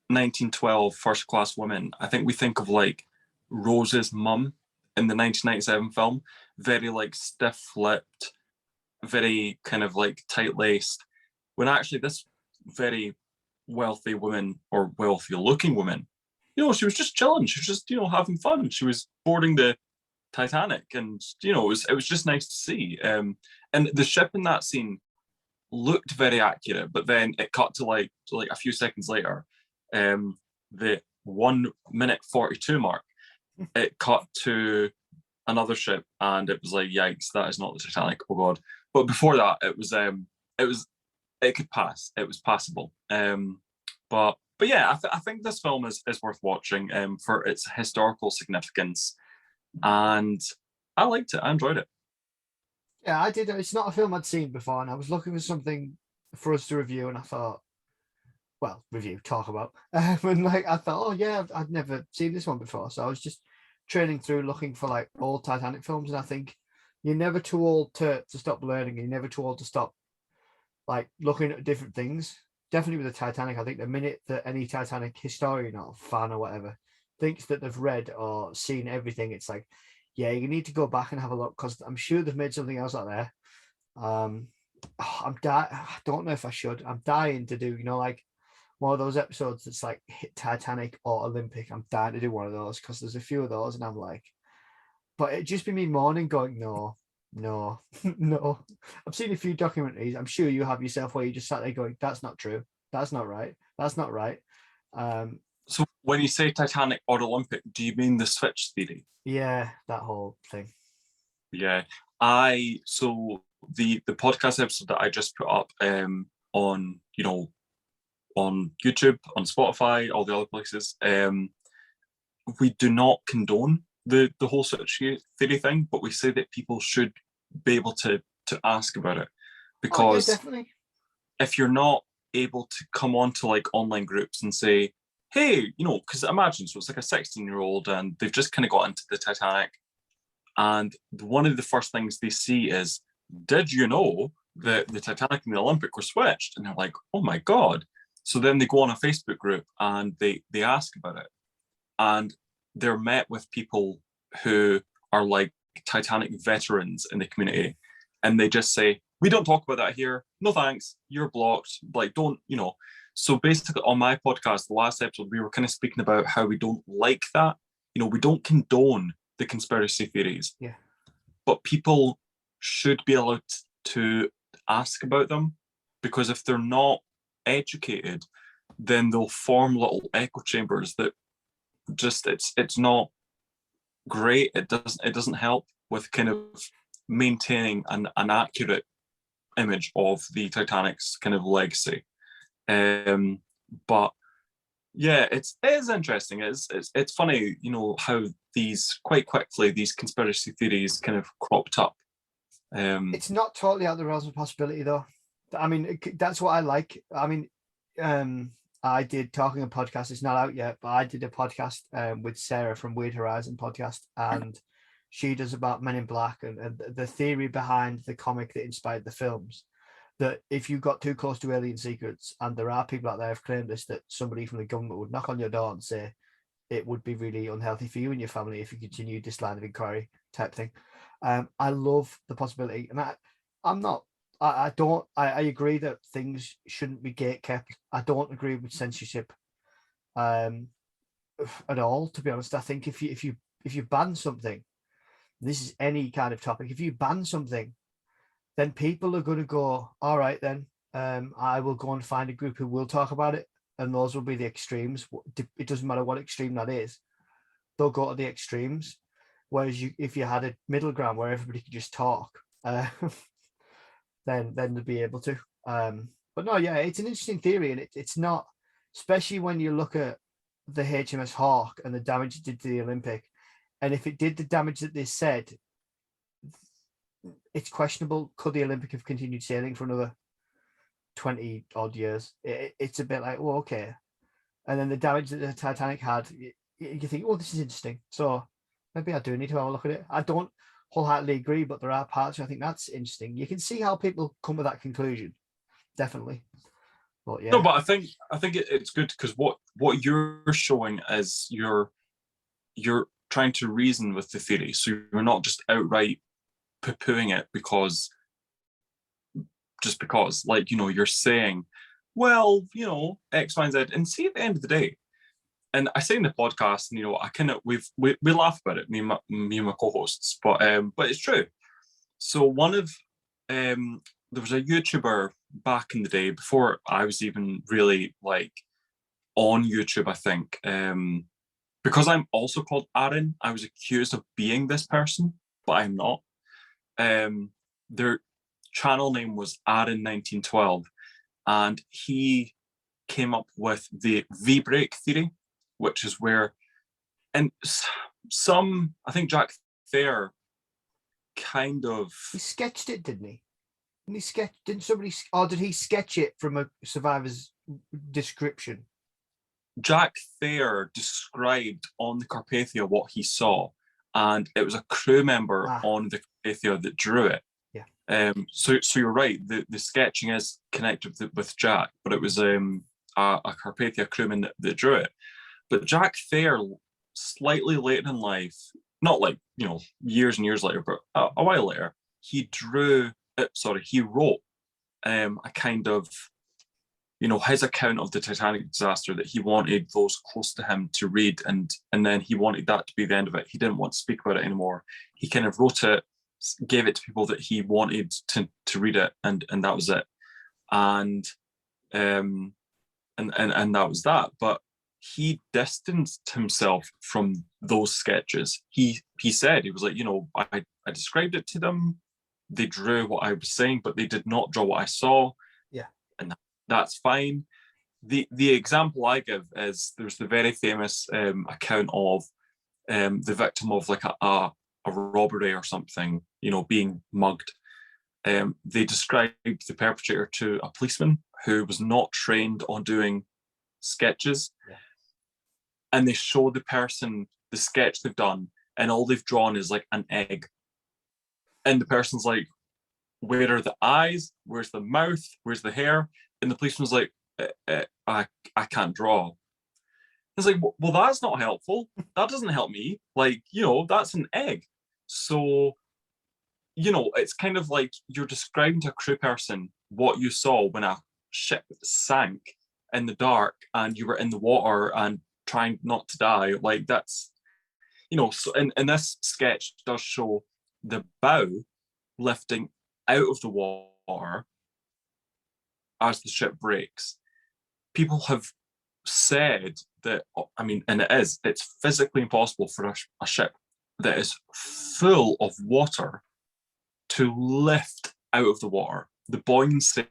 1912 first class women, I think we think of like Rose's mum in the 1997 film, very like stiff-lipped, very kind of like tight-laced, when actually this very wealthy woman, or wealthy looking woman, she was just chilling. She was just, having fun. She was boarding the Titanic, and it was just nice to see. And the ship in that scene, looked very accurate, but then it cut to like a few seconds later, the 1 minute 42 mark, it cut to another ship, and it was like, yikes, that is not the Titanic. Oh god! But before that, it could pass. It was passable. But yeah, I think this film is worth watching for its historical significance, and I liked it. I enjoyed it. Yeah, I did. It's not a film I'd seen before, and I was looking for something for us to review, and I thought, well, review, talk about. And like I thought, oh yeah, I'd never seen this one before, so I was just training through looking for like old Titanic films, and I think you're never too old to stop learning. You're never too old to stop like looking at different things. Definitely with the Titanic, I think the minute that any Titanic historian or fan or whatever thinks that they've read or seen everything, it's like, yeah, you need to go back and have a look, because I'm sure they've made something else out there. I don't know if I should. I'm dying to do, like one of those episodes that's like hit Titanic or Olympic. I'm dying to do one of those, because there's a few of those, and I'm like, but it'd just be me mourning, going, no, no, no. I've seen a few documentaries. I'm sure you have yourself, where you just sat there going, that's not true. That's not right. That's not right. So when you say Titanic or Olympic, do you mean the switch theory? Yeah, that whole thing. Yeah. So the podcast episode that I just put up on on YouTube, on Spotify, all the other places, we do not condone the whole switch theory thing, but we say that people should be able to ask about it, because definitely. If you're not able to come onto like online groups and say, hey, because imagine, so it's like a 16-year-old and they've just kind of got into the Titanic, and one of the first things they see is, did you know that the Titanic and the Olympic were switched? And they're like, oh my god. So then they go on a Facebook group and they ask about it, and they're met with people who are like Titanic veterans in the community, and they just say, we don't talk about that here, no thanks, you're blocked, like, don't. So basically on my podcast, the last episode, we were kind of speaking about how we don't like that. We don't condone the conspiracy theories, yeah, but people should be allowed to ask about them, because if they're not educated, then they'll form little echo chambers that just, it's not great. It doesn't help with kind of maintaining an accurate image of the Titanic's kind of legacy. But yeah, it is interesting. It's funny, how these, quite quickly, these conspiracy theories kind of cropped up. It's not totally out of the realms of possibility, though. I mean, that's what I like. I mean, I did, talking a podcast, it's not out yet, but I did a podcast with Sarah from Weird Horizon podcast, and she does about Men in Black, and the theory behind the comic that inspired the films, that if you got too close to alien secrets, and there are people out there have claimed this, that somebody from the government would knock on your door and say it would be really unhealthy for you and your family if you continued this line of inquiry type thing. I love the possibility, and I agree that things shouldn't be gate kept. I don't agree with censorship at all, to be honest. I think if you ban something, this is any kind of topic, if you ban something, then people are going to go, all right, then I will go and find a group who will talk about it, and those will be the extremes. It doesn't matter what extreme that is, they'll go to the extremes. Whereas if you had a middle ground where everybody could just talk, then they'd be able to. But no, yeah, it's an interesting theory, and it's not, especially when you look at the HMS Hawk and the damage it did to the Olympic, and if it did the damage that they said, it's questionable. Could the Olympic have continued sailing for another 20 odd years? It's a bit like, well, okay. And then the damage that the Titanic had, you think, oh, this is interesting. So maybe I do need to have a look at it. I don't wholeheartedly agree, but there are parts where I think that's interesting. You can see how people come to that conclusion, definitely. But yeah, no, but I think it's good, because what you're showing is you're trying to reason with the theory, so you're not just outright poo-pooing it because, like, you're saying, well, X, Y, and Z, and see, at the end of the day, and I say in the podcast, and I kind of, we laugh about it, me and my co-hosts, but it's true. So one of there was a YouTuber back in the day, before I was even really like on YouTube, I think, because I'm also called Arron, I was accused of being this person, but I'm not. Their channel name was Arron 1912, and he came up with the V-break theory, which is where, and some, I think Jack Thayer kind of, He sketched it, didn't he? Didn't somebody, or did he sketch it from a survivor's description? Jack Thayer described on the Carpathia what he saw, and it was a crew member on the Carpathia that drew it. Yeah. So you're right. The sketching is connected with Jack, but it was a Carpathia crewman that drew it. But Jack Thayer, slightly later in life, not like, you know, years and years later, but a while later, he wrote a kind of, you know, his account of the Titanic disaster that he wanted those close to him to read, and then he wanted that to be the end of it. He didn't want to speak about it anymore. He kind of wrote it, gave it to people that he wanted to read it, and that was it. And that was that. But he distanced himself from those sketches. He said, he was like, you know, I described it to them. They drew what I was saying, but they did not draw what I saw. Yeah. And that's fine. The example I give is, there's the very famous account of the victim of like a robbery or something, you know, being mugged. They described the perpetrator to a policeman who was not trained on doing sketches. Yeah. And they show the person the sketch they've done, and all they've drawn is like an egg. And the person's like, where are the eyes? Where's the mouth? Where's the hair? And the policeman's like, I can't draw. It's like, well, that's not helpful. That doesn't help me. Like, you know, that's an egg. So, you know, it's kind of like you're describing to a crew person what you saw when a ship sank in the dark and you were in the water and trying not to die. Like, that's, you know, so in this sketch does show the bow lifting out of the water as the ship breaks. People have said that, I mean, and it's physically impossible for a ship that is full of water to lift out of the water. The buoyancy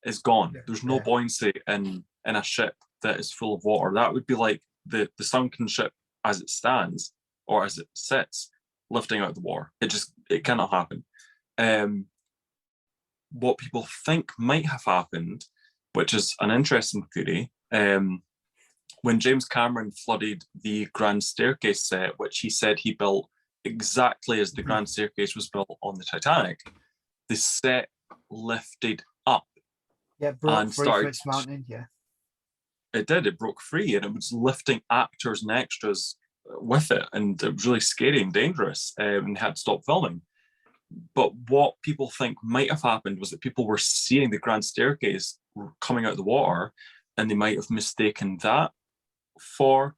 is gone. There's no buoyancy in a ship that is full of water. That would be like the sunken ship as it stands or as it sits, lifting out of the water. It cannot happen. What people think might have happened, which is an interesting theory, when James Cameron flooded the Grand Staircase set, which he said he built exactly as the Grand Staircase was built on the Titanic, the set lifted up. Yeah, broke free from its mountain, yeah. It did, it broke free, and it was lifting actors and extras with it, and it was really scary and dangerous, and they had to stop filming. But what people think might have happened was that people were seeing the Grand Staircase coming out of the water, and they might have mistaken that for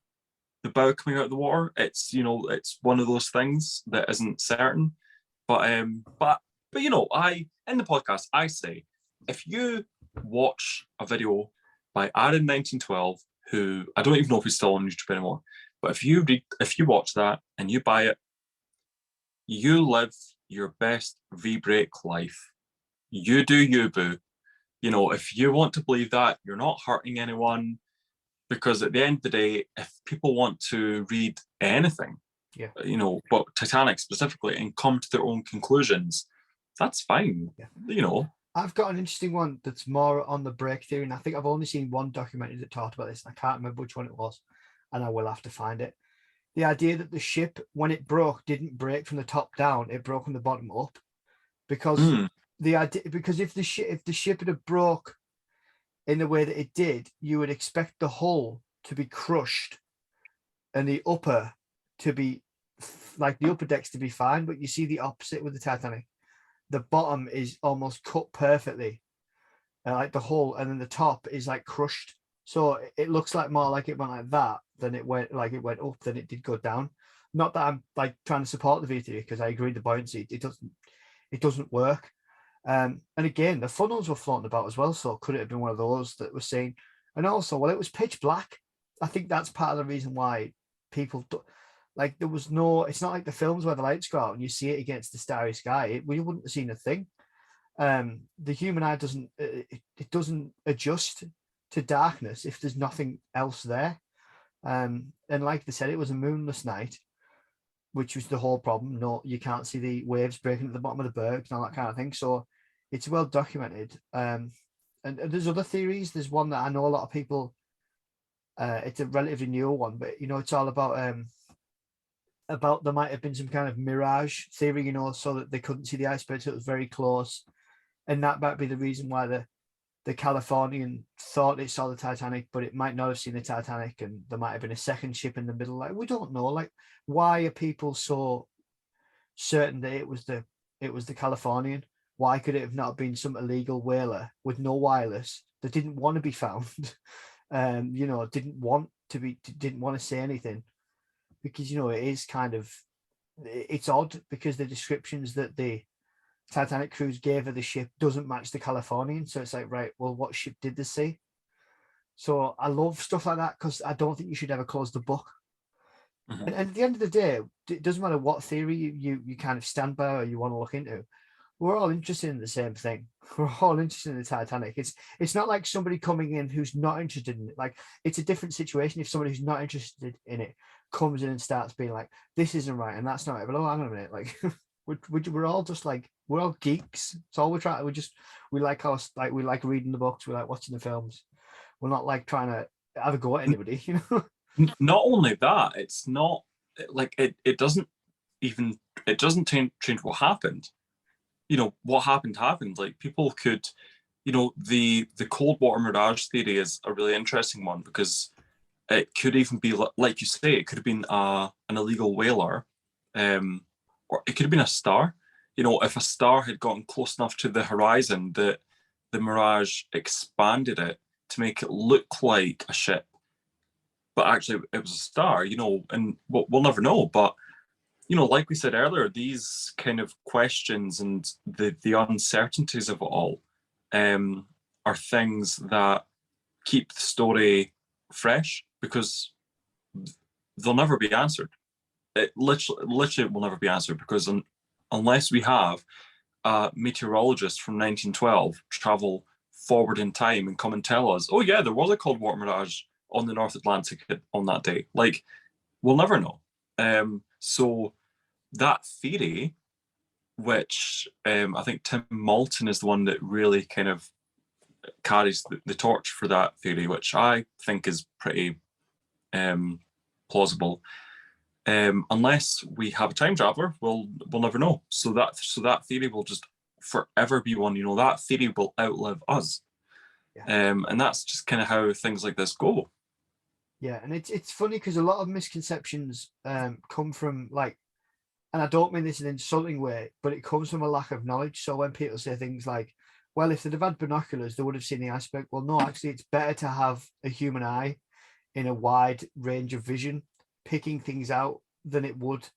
the bow coming out of the water. It's, you know, it's one of those things that isn't certain. But you know, in the podcast I say, if you watch a video by Arron 1912, who I don't even know if he's still on YouTube anymore, but if you watch that and you buy it, you live your best V-break life. You do you, boo. You know, if you want to believe that, you're not hurting anyone, because at the end of the day, if people want to read anything, you know, but Titanic specifically, and come to their own conclusions, that's fine. You know, I've got an interesting one that's more on the break theory, and I think I've only seen one documentary that talked about this, and I can't remember which one it was, and I will have to find it. The idea that the ship, when it broke, didn't break from the top down; it broke from the bottom up, because if the ship had broke in the way that it did, you would expect the hull to be crushed and the upper to be like the upper decks to be fine, but you see the opposite with the Titanic. The bottom is almost cut perfectly, like the hull, and then the top is like crushed. So it looks like more like it went like that than it went up than it did go down. Not that I'm like trying to support the V theory, because I agree the buoyancy it doesn't work. And again, the funnels were floating about as well, so could it have been one of those that were seen? And also, well, it was pitch black. I think that's part of the reason why people like there was no. It's not like the films where the lights go out and you see it against the starry sky. We wouldn't have seen a thing. The human eye doesn't. It doesn't adjust to darkness if there's nothing else there. And like they said, it was a moonless night, which was the whole problem. No, you can't see the waves breaking at the bottom of the bergs and all that kind of thing. So it's well documented. And there's other theories. There's one that I know a lot of people. It's a relatively new one, but it's all about there might have been some kind of mirage theory, so that they couldn't see the iceberg, so it was very close, and that might be the reason why the Californian thought it saw the Titanic, but it might not have seen the Titanic, and there might have been a second ship in the middle. Like, we don't know. Like, why are people so certain that it was the Californian? Why could it have not been some illegal whaler with no wireless that didn't want to be found? Didn't want to say anything, because it is kind of, it's odd because the descriptions that the Titanic crews gave of the ship doesn't match the Californian. So it's like, right, well, what ship did they see? So I love stuff like that, because I don't think you should ever close the book. And at the end of the day, it doesn't matter what theory you kind of stand by or you want to look into. We're all interested in the same thing. We're all interested in the Titanic. It's not like somebody coming in who's not interested in it. Like, it's a different situation if somebody who's not interested in it comes in and starts being like, this isn't right and that's not right. But hang on a minute, like we're all just like, we're all geeks. It's all we're trying. We like reading the books. We like watching the films. We're not like trying to have a go at anybody. Not only that, it's not like it doesn't change what happened. What happened. Like, people could, the cold water mirage theory is a really interesting one, because it could even be like you say, it could have been an illegal whaler, or it could have been a star. If a star had gotten close enough to the horizon that the mirage expanded it to make it look like a ship, but actually it was a star. And we'll never know. But like we said earlier, these kind of questions and the uncertainties of it all are things that keep the story fresh, because they'll never be answered. It literally will never be answered, because unless we have a meteorologist from 1912 travel forward in time and come and tell us, oh yeah, there was a cold water mirage on the North Atlantic on that day. Like, we'll never know. So that theory, which I think Tim Moulton is the one that really kind of carries the torch for that theory, which I think is pretty plausible. Unless we have a time traveler, we'll never know. So that theory will just forever be one. That theory will outlive us. Yeah. And that's just kind of how things like this go. Yeah, and it's funny because a lot of misconceptions come from, like, and I don't mean this in an insulting way, but it comes from a lack of knowledge. So when people say things like, well, if they'd have had binoculars, they would have seen the iceberg. Well, no, actually, it's better to have a human eye in a wide range of vision, picking things out, than it would.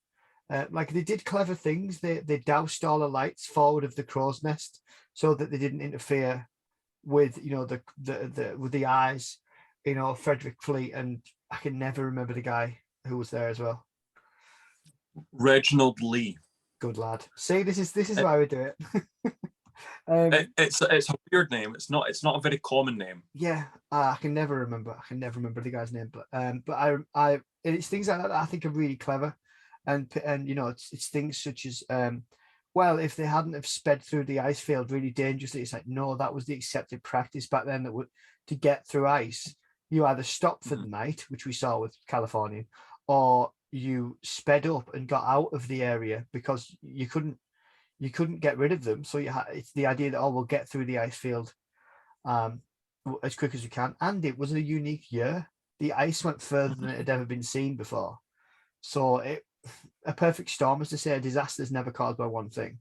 Like, they did clever things. They doused all the lights forward of the crow's nest so that they didn't interfere with, with the eyes. Frederick Fleet, and I can never remember the guy who was there as well. Reginald Lee. Good lad. See, this is why we do it. It's a weird name. It's not a very common name. Yeah, I can never remember the guy's name, but I it's things like that I think are really clever, and it's things such as well, if they hadn't have sped through the ice field really dangerously, it's like, no, that was the accepted practice back then, that would, to get through ice, you either stopped for the night, which we saw with California, or you sped up and got out of the area because you couldn't get rid of them. So it's the idea that, oh, we'll get through the ice field as quick as we can. And it was a unique year. The ice went further than it had ever been seen before. So a perfect storm, as to say, a disaster is never caused by one thing.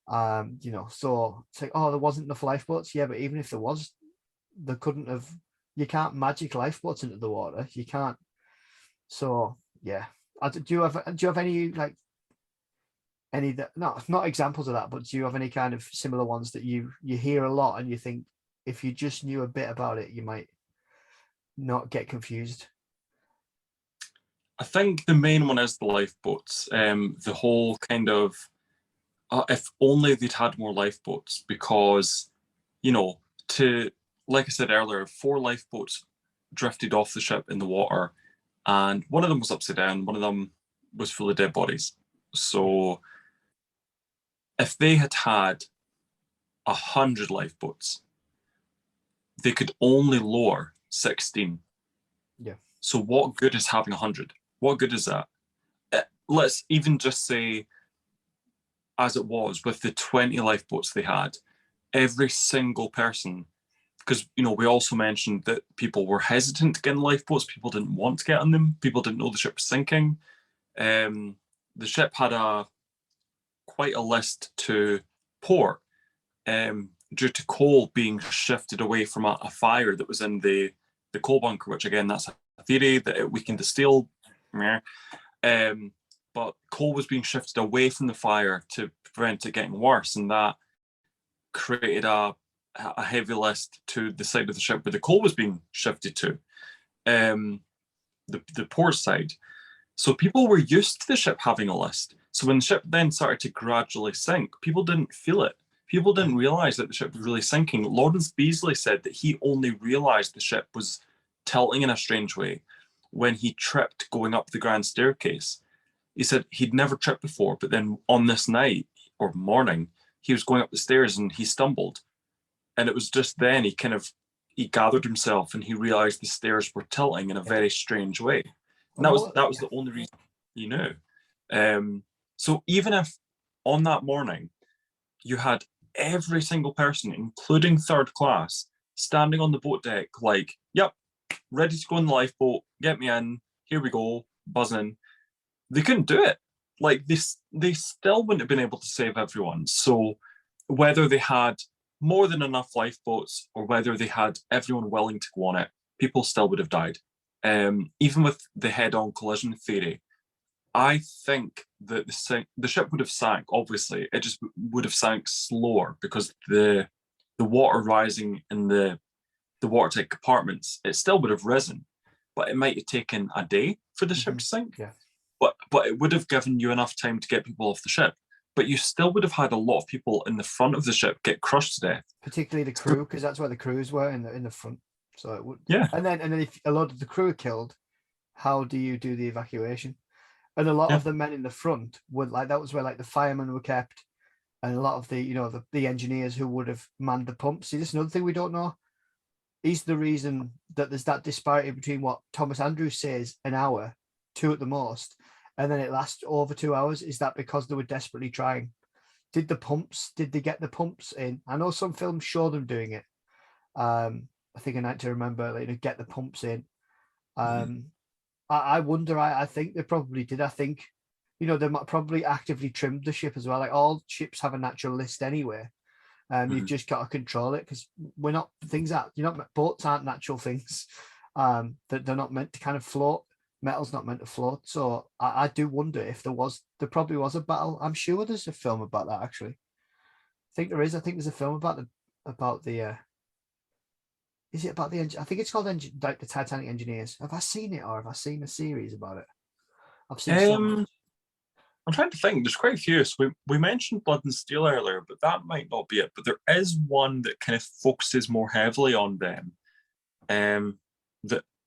So it's like, oh, there wasn't enough lifeboats. Yeah, but even if there was, there couldn't have. You can't magic lifeboats into the water. You can't. So yeah. Do you have any, like, any that not examples of that, but do you have any kind of similar ones that you hear a lot and you think if you just knew a bit about it, you might not get confused? I think the main one is the lifeboats. The whole kind of if only they'd had more lifeboats, because to like I said earlier, 4 lifeboats drifted off the ship in the water, and one of them was upside down, one of them was full of dead bodies. So if they had had 100 lifeboats, they could only lower 16. Yeah. So what good is having 100? What good is that? Let's even just say, as it was with the 20 lifeboats they had, every single person, because we also mentioned that people were hesitant to get in lifeboats, people didn't want to get on them, people didn't know the ship was sinking. The ship had quite a list to port, due to coal being shifted away from a fire that was in the coal bunker, which again, that's a theory that it weakened the steel. But coal was being shifted away from the fire to prevent it getting worse, and that created a heavy list to the side of the ship where the coal was being shifted to, the port side. So people were used to the ship having a list. So when the ship then started to gradually sink, people didn't feel it. People didn't realize that the ship was really sinking. Lawrence Beasley said that he only realized the ship was tilting in a strange way when he tripped going up the grand staircase. He said he'd never tripped before, but then on this night or morning, he was going up the stairs and he stumbled. And it was just then he gathered himself and he realized the stairs were tilting in a very strange way. And that was the only reason he knew. So even if on that morning you had every single person, including third class, standing on the boat deck like, yep, ready to go in the lifeboat, get me in, here we go, buzzing, they couldn't do it. Like they still wouldn't have been able to save everyone. So whether they had more than enough lifeboats or whether they had everyone willing to go on it, people still would have died. Even with the head-on collision theory, I think that the ship would have sank. Obviously, it just would have sank slower because the water rising in the watertight compartments, it still would have risen, but it might have taken a day for the ship to sink. Yeah. But it would have given you enough time to get people off the ship. But you still would have had a lot of people in the front of the ship get crushed to death. Particularly the crew, because that's where the crews were in the front. So it would. Yeah. And then if a lot of the crew are killed, how do you do the evacuation? And a lot of the men in the front would that was where the firemen were kept, and a lot of the engineers who would have manned the pumps. See, this is another thing we don't know. Is the reason that there's that disparity between what Thomas Andrews says an hour, 2 at the most, and then it lasts over 2 hours? Is that because they were desperately trying? Did they get the pumps in? I know some films show them doing it. I think I need to remember, get the pumps in. I wonder, I think they probably did. I think, they might probably actively trimmed the ship as well. Like all ships have a natural list anyway. You've just got to control it, because we're not boats aren't natural things. That they're not meant to kind of float. Metal's not meant to float. So I do wonder if there probably was a battle. I'm sure there's a film about that, actually. I think there is. I think there's a film about the is it about the engine? I think it's called the Titanic Engineers. Have I seen it, or have I seen a series about it? I've seen some. I'm trying to think. There's quite a few. So we mentioned Blood and Steel earlier, but that might not be it. But there is one that kind of focuses more heavily on them.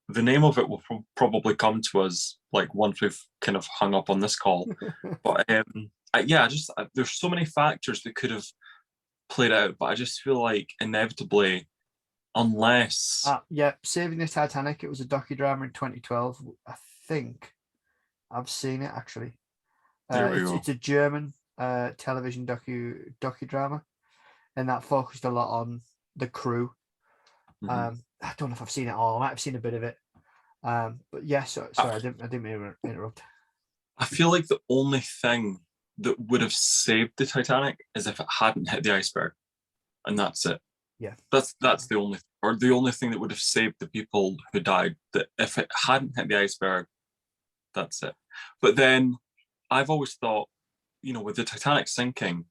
The name of it will probably come to us once we've kind of hung up on this call. But there's so many factors that could have played out, but I just feel like inevitably, unless Saving the Titanic, it was a docudrama in 2012. I think I've seen it, actually. It's a German television docudrama, and that focused a lot on the crew. I don't know if I've seen it all. I might have seen a bit of it. But yeah, sorry, I didn't mean to interrupt. I feel like the only thing that would have saved the Titanic is if it hadn't hit the iceberg, and that's it. Yeah, that's the only thing that would have saved the people who died. That if it hadn't hit the iceberg, that's it. But then I've always thought with the Titanic sinking,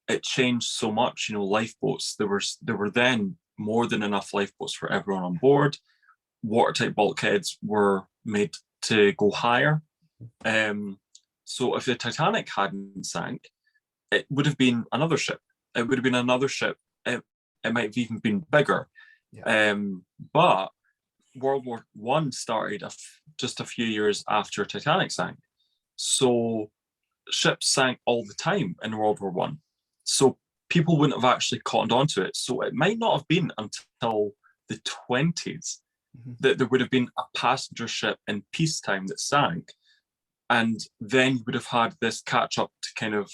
it changed so much. Lifeboats, there were then more than enough lifeboats for everyone on board. Watertight bulkheads were made to go higher. So if the Titanic hadn't sank, it would have been another ship. It would have been another ship. It might have even been bigger. Yeah. But World War One started just a few years after Titanic sank. So ships sank all the time in World War One. So people wouldn't have actually cottoned onto it. So it might not have been until the 20s that there would have been a passenger ship in peacetime that sank. And then you would have had this catch up to kind of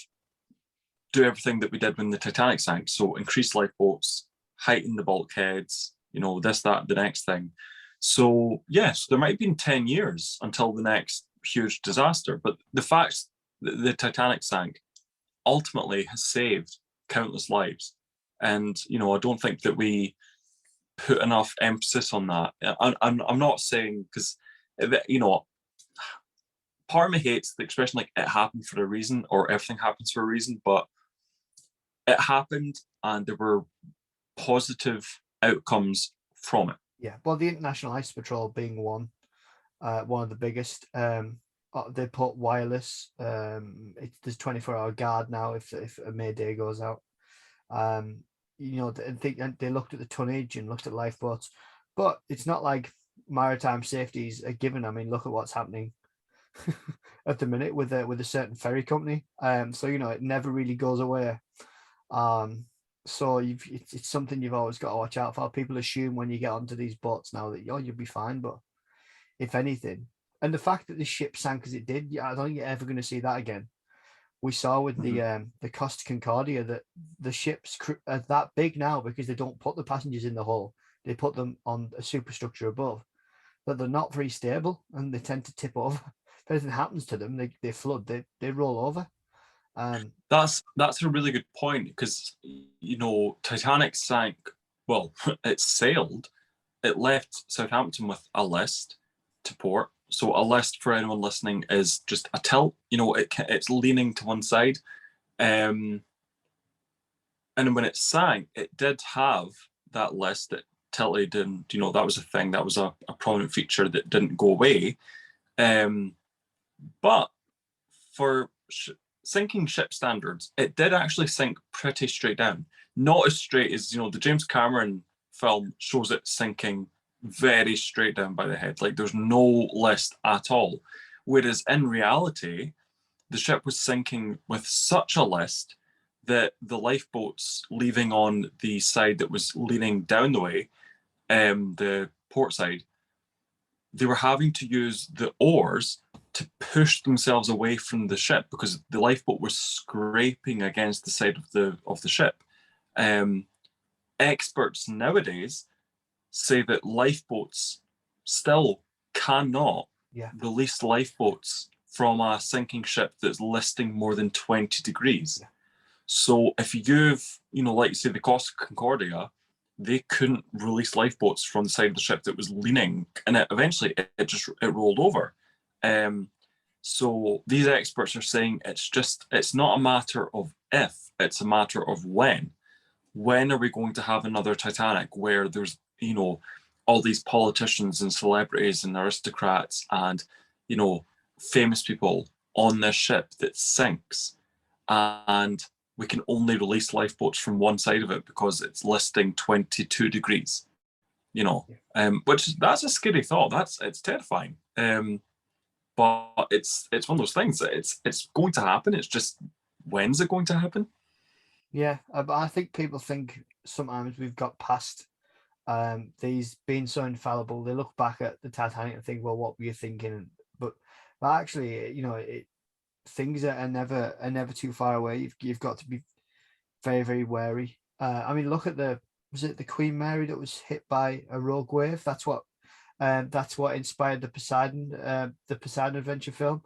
do everything that we did when the Titanic sank. So increase lifeboats, heighten the bulkheads, this, that, the next thing. So yes, there might have been 10 years until the next huge disaster. But the fact that the Titanic sank ultimately has saved countless lives. And, I don't think that we put enough emphasis on that. I'm not saying, because, part of me hates the expression like it happened for a reason or everything happens for a reason, but it happened and there were positive outcomes from it. Yeah, well, the International Ice Patrol being one of the biggest. They put wireless. There's 24-hour guard now if a Mayday goes out. They looked at the tonnage and looked at lifeboats, but it's not like maritime safety is a given. I mean, look at what's happening at the minute with a certain ferry company. So it never really goes away. So it's something you've always got to watch out for. People assume when you get onto these boats now that you'll be fine, but if anything, and the fact that the ship sank as it did, I don't think you're ever going to see that again. We saw with the Costa Concordia that the ships are that big now because they don't put the passengers in the hull; they put them on a superstructure above. But they're not very stable, and they tend to tip over. If anything happens to them, they flood. They roll over. That's a really good point, because Titanic sank. Well, it sailed. It left Southampton with a list to port. So a list, for anyone listening, is just a tilt. It's leaning to one side. And when it sank, it did have that list that tilted, and that was a thing. That was a prominent feature that didn't go away. But for sinking ship standards, it did actually sink pretty straight down. Not as straight as the James Cameron film shows it sinking very straight down by the head. Like there's no list at all. Whereas in reality, the ship was sinking with such a list that the lifeboats leaving on the side that was leaning down the way, the port side, they were having to use the oars to push themselves away from the ship because the lifeboat was scraping against the side of the ship. Experts nowadays say that lifeboats still cannot release lifeboats from a sinking ship that's listing more than 20 degrees. Yeah. So if you've, like you say, the Costa Concordia, they couldn't release lifeboats from the side of the ship that was leaning, and eventually it rolled over. So these experts are saying it's not a matter of if, it's a matter of when. When are we going to have another Titanic where there's, all these politicians and celebrities and aristocrats and, famous people on this ship that sinks, and we can only release lifeboats from one side of it because it's listing 22 degrees, which that's a scary thought. It's terrifying. But it's one of those things that it's going to happen. It's just, when's it going to happen? Yeah, but I think people think sometimes we've got past these being so infallible. They look back at the Titanic and think, well, what were you thinking? But actually, things are never too far away. You've got to be very, very wary. I mean, look at was it the Queen Mary that was hit by a rogue wave? That's what inspired the Poseidon Adventure film.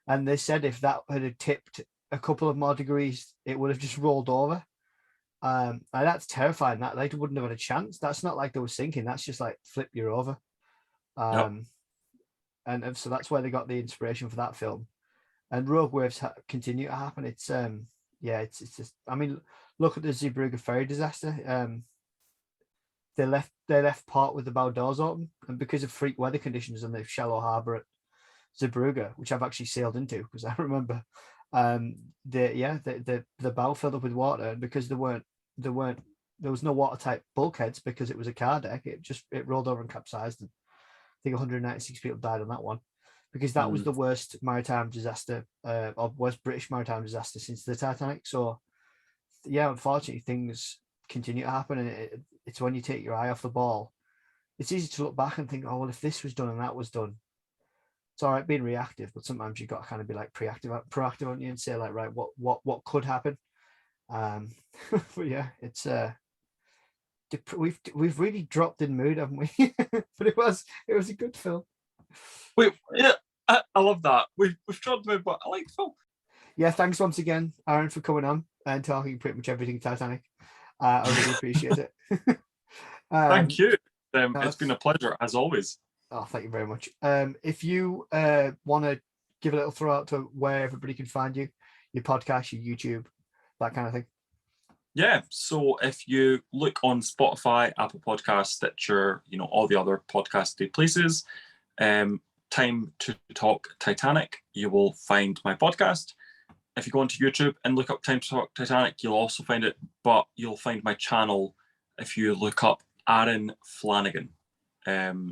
And they said if that had tipped a couple of more degrees, it would have just rolled over. And that's terrifying. That they wouldn't have had a chance. That's not like they were sinking. That's just like flip you over. And so that's where they got the inspiration for that film. and rogue waves continue to happen. It's it's just, I mean, look at the Zeebrugge ferry disaster. They left part with the bow doors open, and because of freak weather conditions and the shallow harbour at Zeebrugge, which I've actually sailed into because I remember, the bow filled up with water, and because there was no watertight bulkheads because it was a car deck, it rolled over and capsized, and I think 196 people died on that one, because that was the worst maritime disaster, or worst British maritime disaster since the Titanic. So yeah, unfortunately things continue to happen, and it's when you take your eye off the ball, it's easy to look back and think, oh well, if this was done and that was done, it's all right being reactive, but sometimes you've got to kind of be like proactive on you and say like, right, what could happen. But yeah, it's we've really dropped in mood, haven't we? But it was a good film. Yeah, I love that. We've dropped in mood, but I like the film. Yeah, thanks once again, Arron, for coming on and talking pretty much everything Titanic. I really appreciate it. Thank you. It's been a pleasure as always. Oh, thank you very much. If you want to give a little throw out to where everybody can find you, your podcast, your YouTube, that kind of thing. Yeah, so if you look on Spotify, Apple Podcasts, Stitcher, all the other podcasty places, Time to Talk Titanic, you will find my podcast. If you go onto YouTube and look up Time to Talk Titanic, you'll also find it, but you'll find my channel if you look up Arron Flanagan.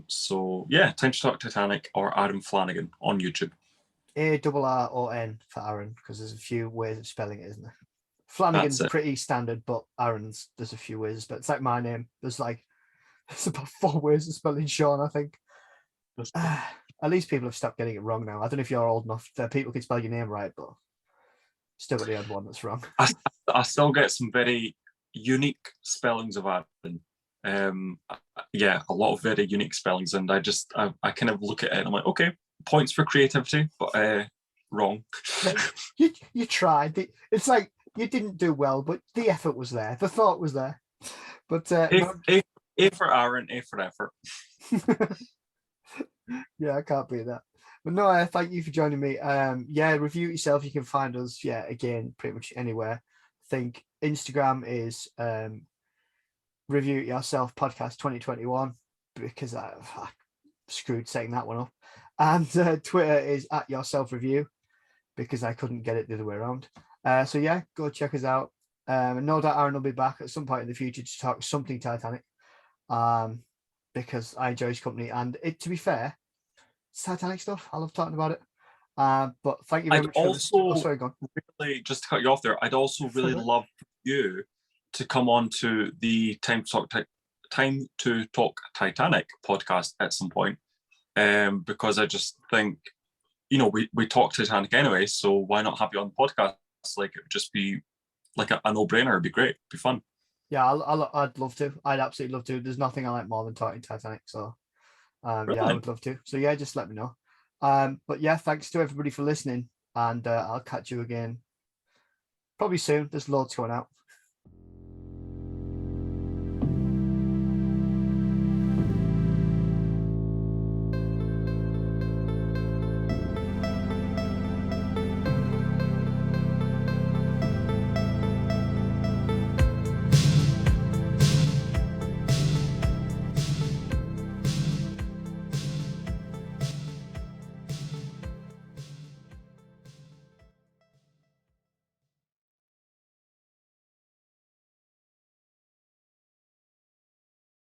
So yeah, Time to Talk Titanic or Arron Flanagan on YouTube. ARRON for Arron, because there's a few ways of spelling it, isn't there? Flanagan's pretty standard, but Arron's, there's a few ways of spelling. It's like my name. There's about 4 ways of spelling Sean, I think. At least people have stopped getting it wrong now. I don't know if you're old enough that people can spell your name right, but still got the odd one that's wrong. I still get some very unique spellings of Arron. Yeah, a lot of very unique spellings, and I kind of look at it and I'm like, okay, points for creativity, but wrong. You tried. It's like you didn't do well, but the effort was there. The thought was there. But A for Arron, A for effort. Yeah, I can't beat that. But no, thank you for joining me. Review it yourself. You can find us, again, pretty much anywhere. I think Instagram is Review It Yourself Podcast 2021, because I screwed setting that one up. And Twitter is @yourselfreview, because I couldn't get it the other way around. So yeah, go check us out. And no doubt Arron will be back at some point in the future to talk something Titanic, because I enjoy his company, and to be fair, it's Titanic stuff. I love talking about it. But thank you very much. Sorry, go on. Really, just to cut you off there, I'd also really love you to come on to the Time to Talk Titanic podcast at some point, because I just think, we talk Titanic anyway, so why not have you on the podcast? Like, it would just be like a no-brainer. It'd be great. It'd be fun. Yeah, I'd love to. I'd absolutely love to. There's nothing I like more than talking Titanic, so Really? yeah, I would love to. So yeah, just let me know. But yeah, thanks to everybody for listening, and I'll catch you again probably soon. There's loads going out.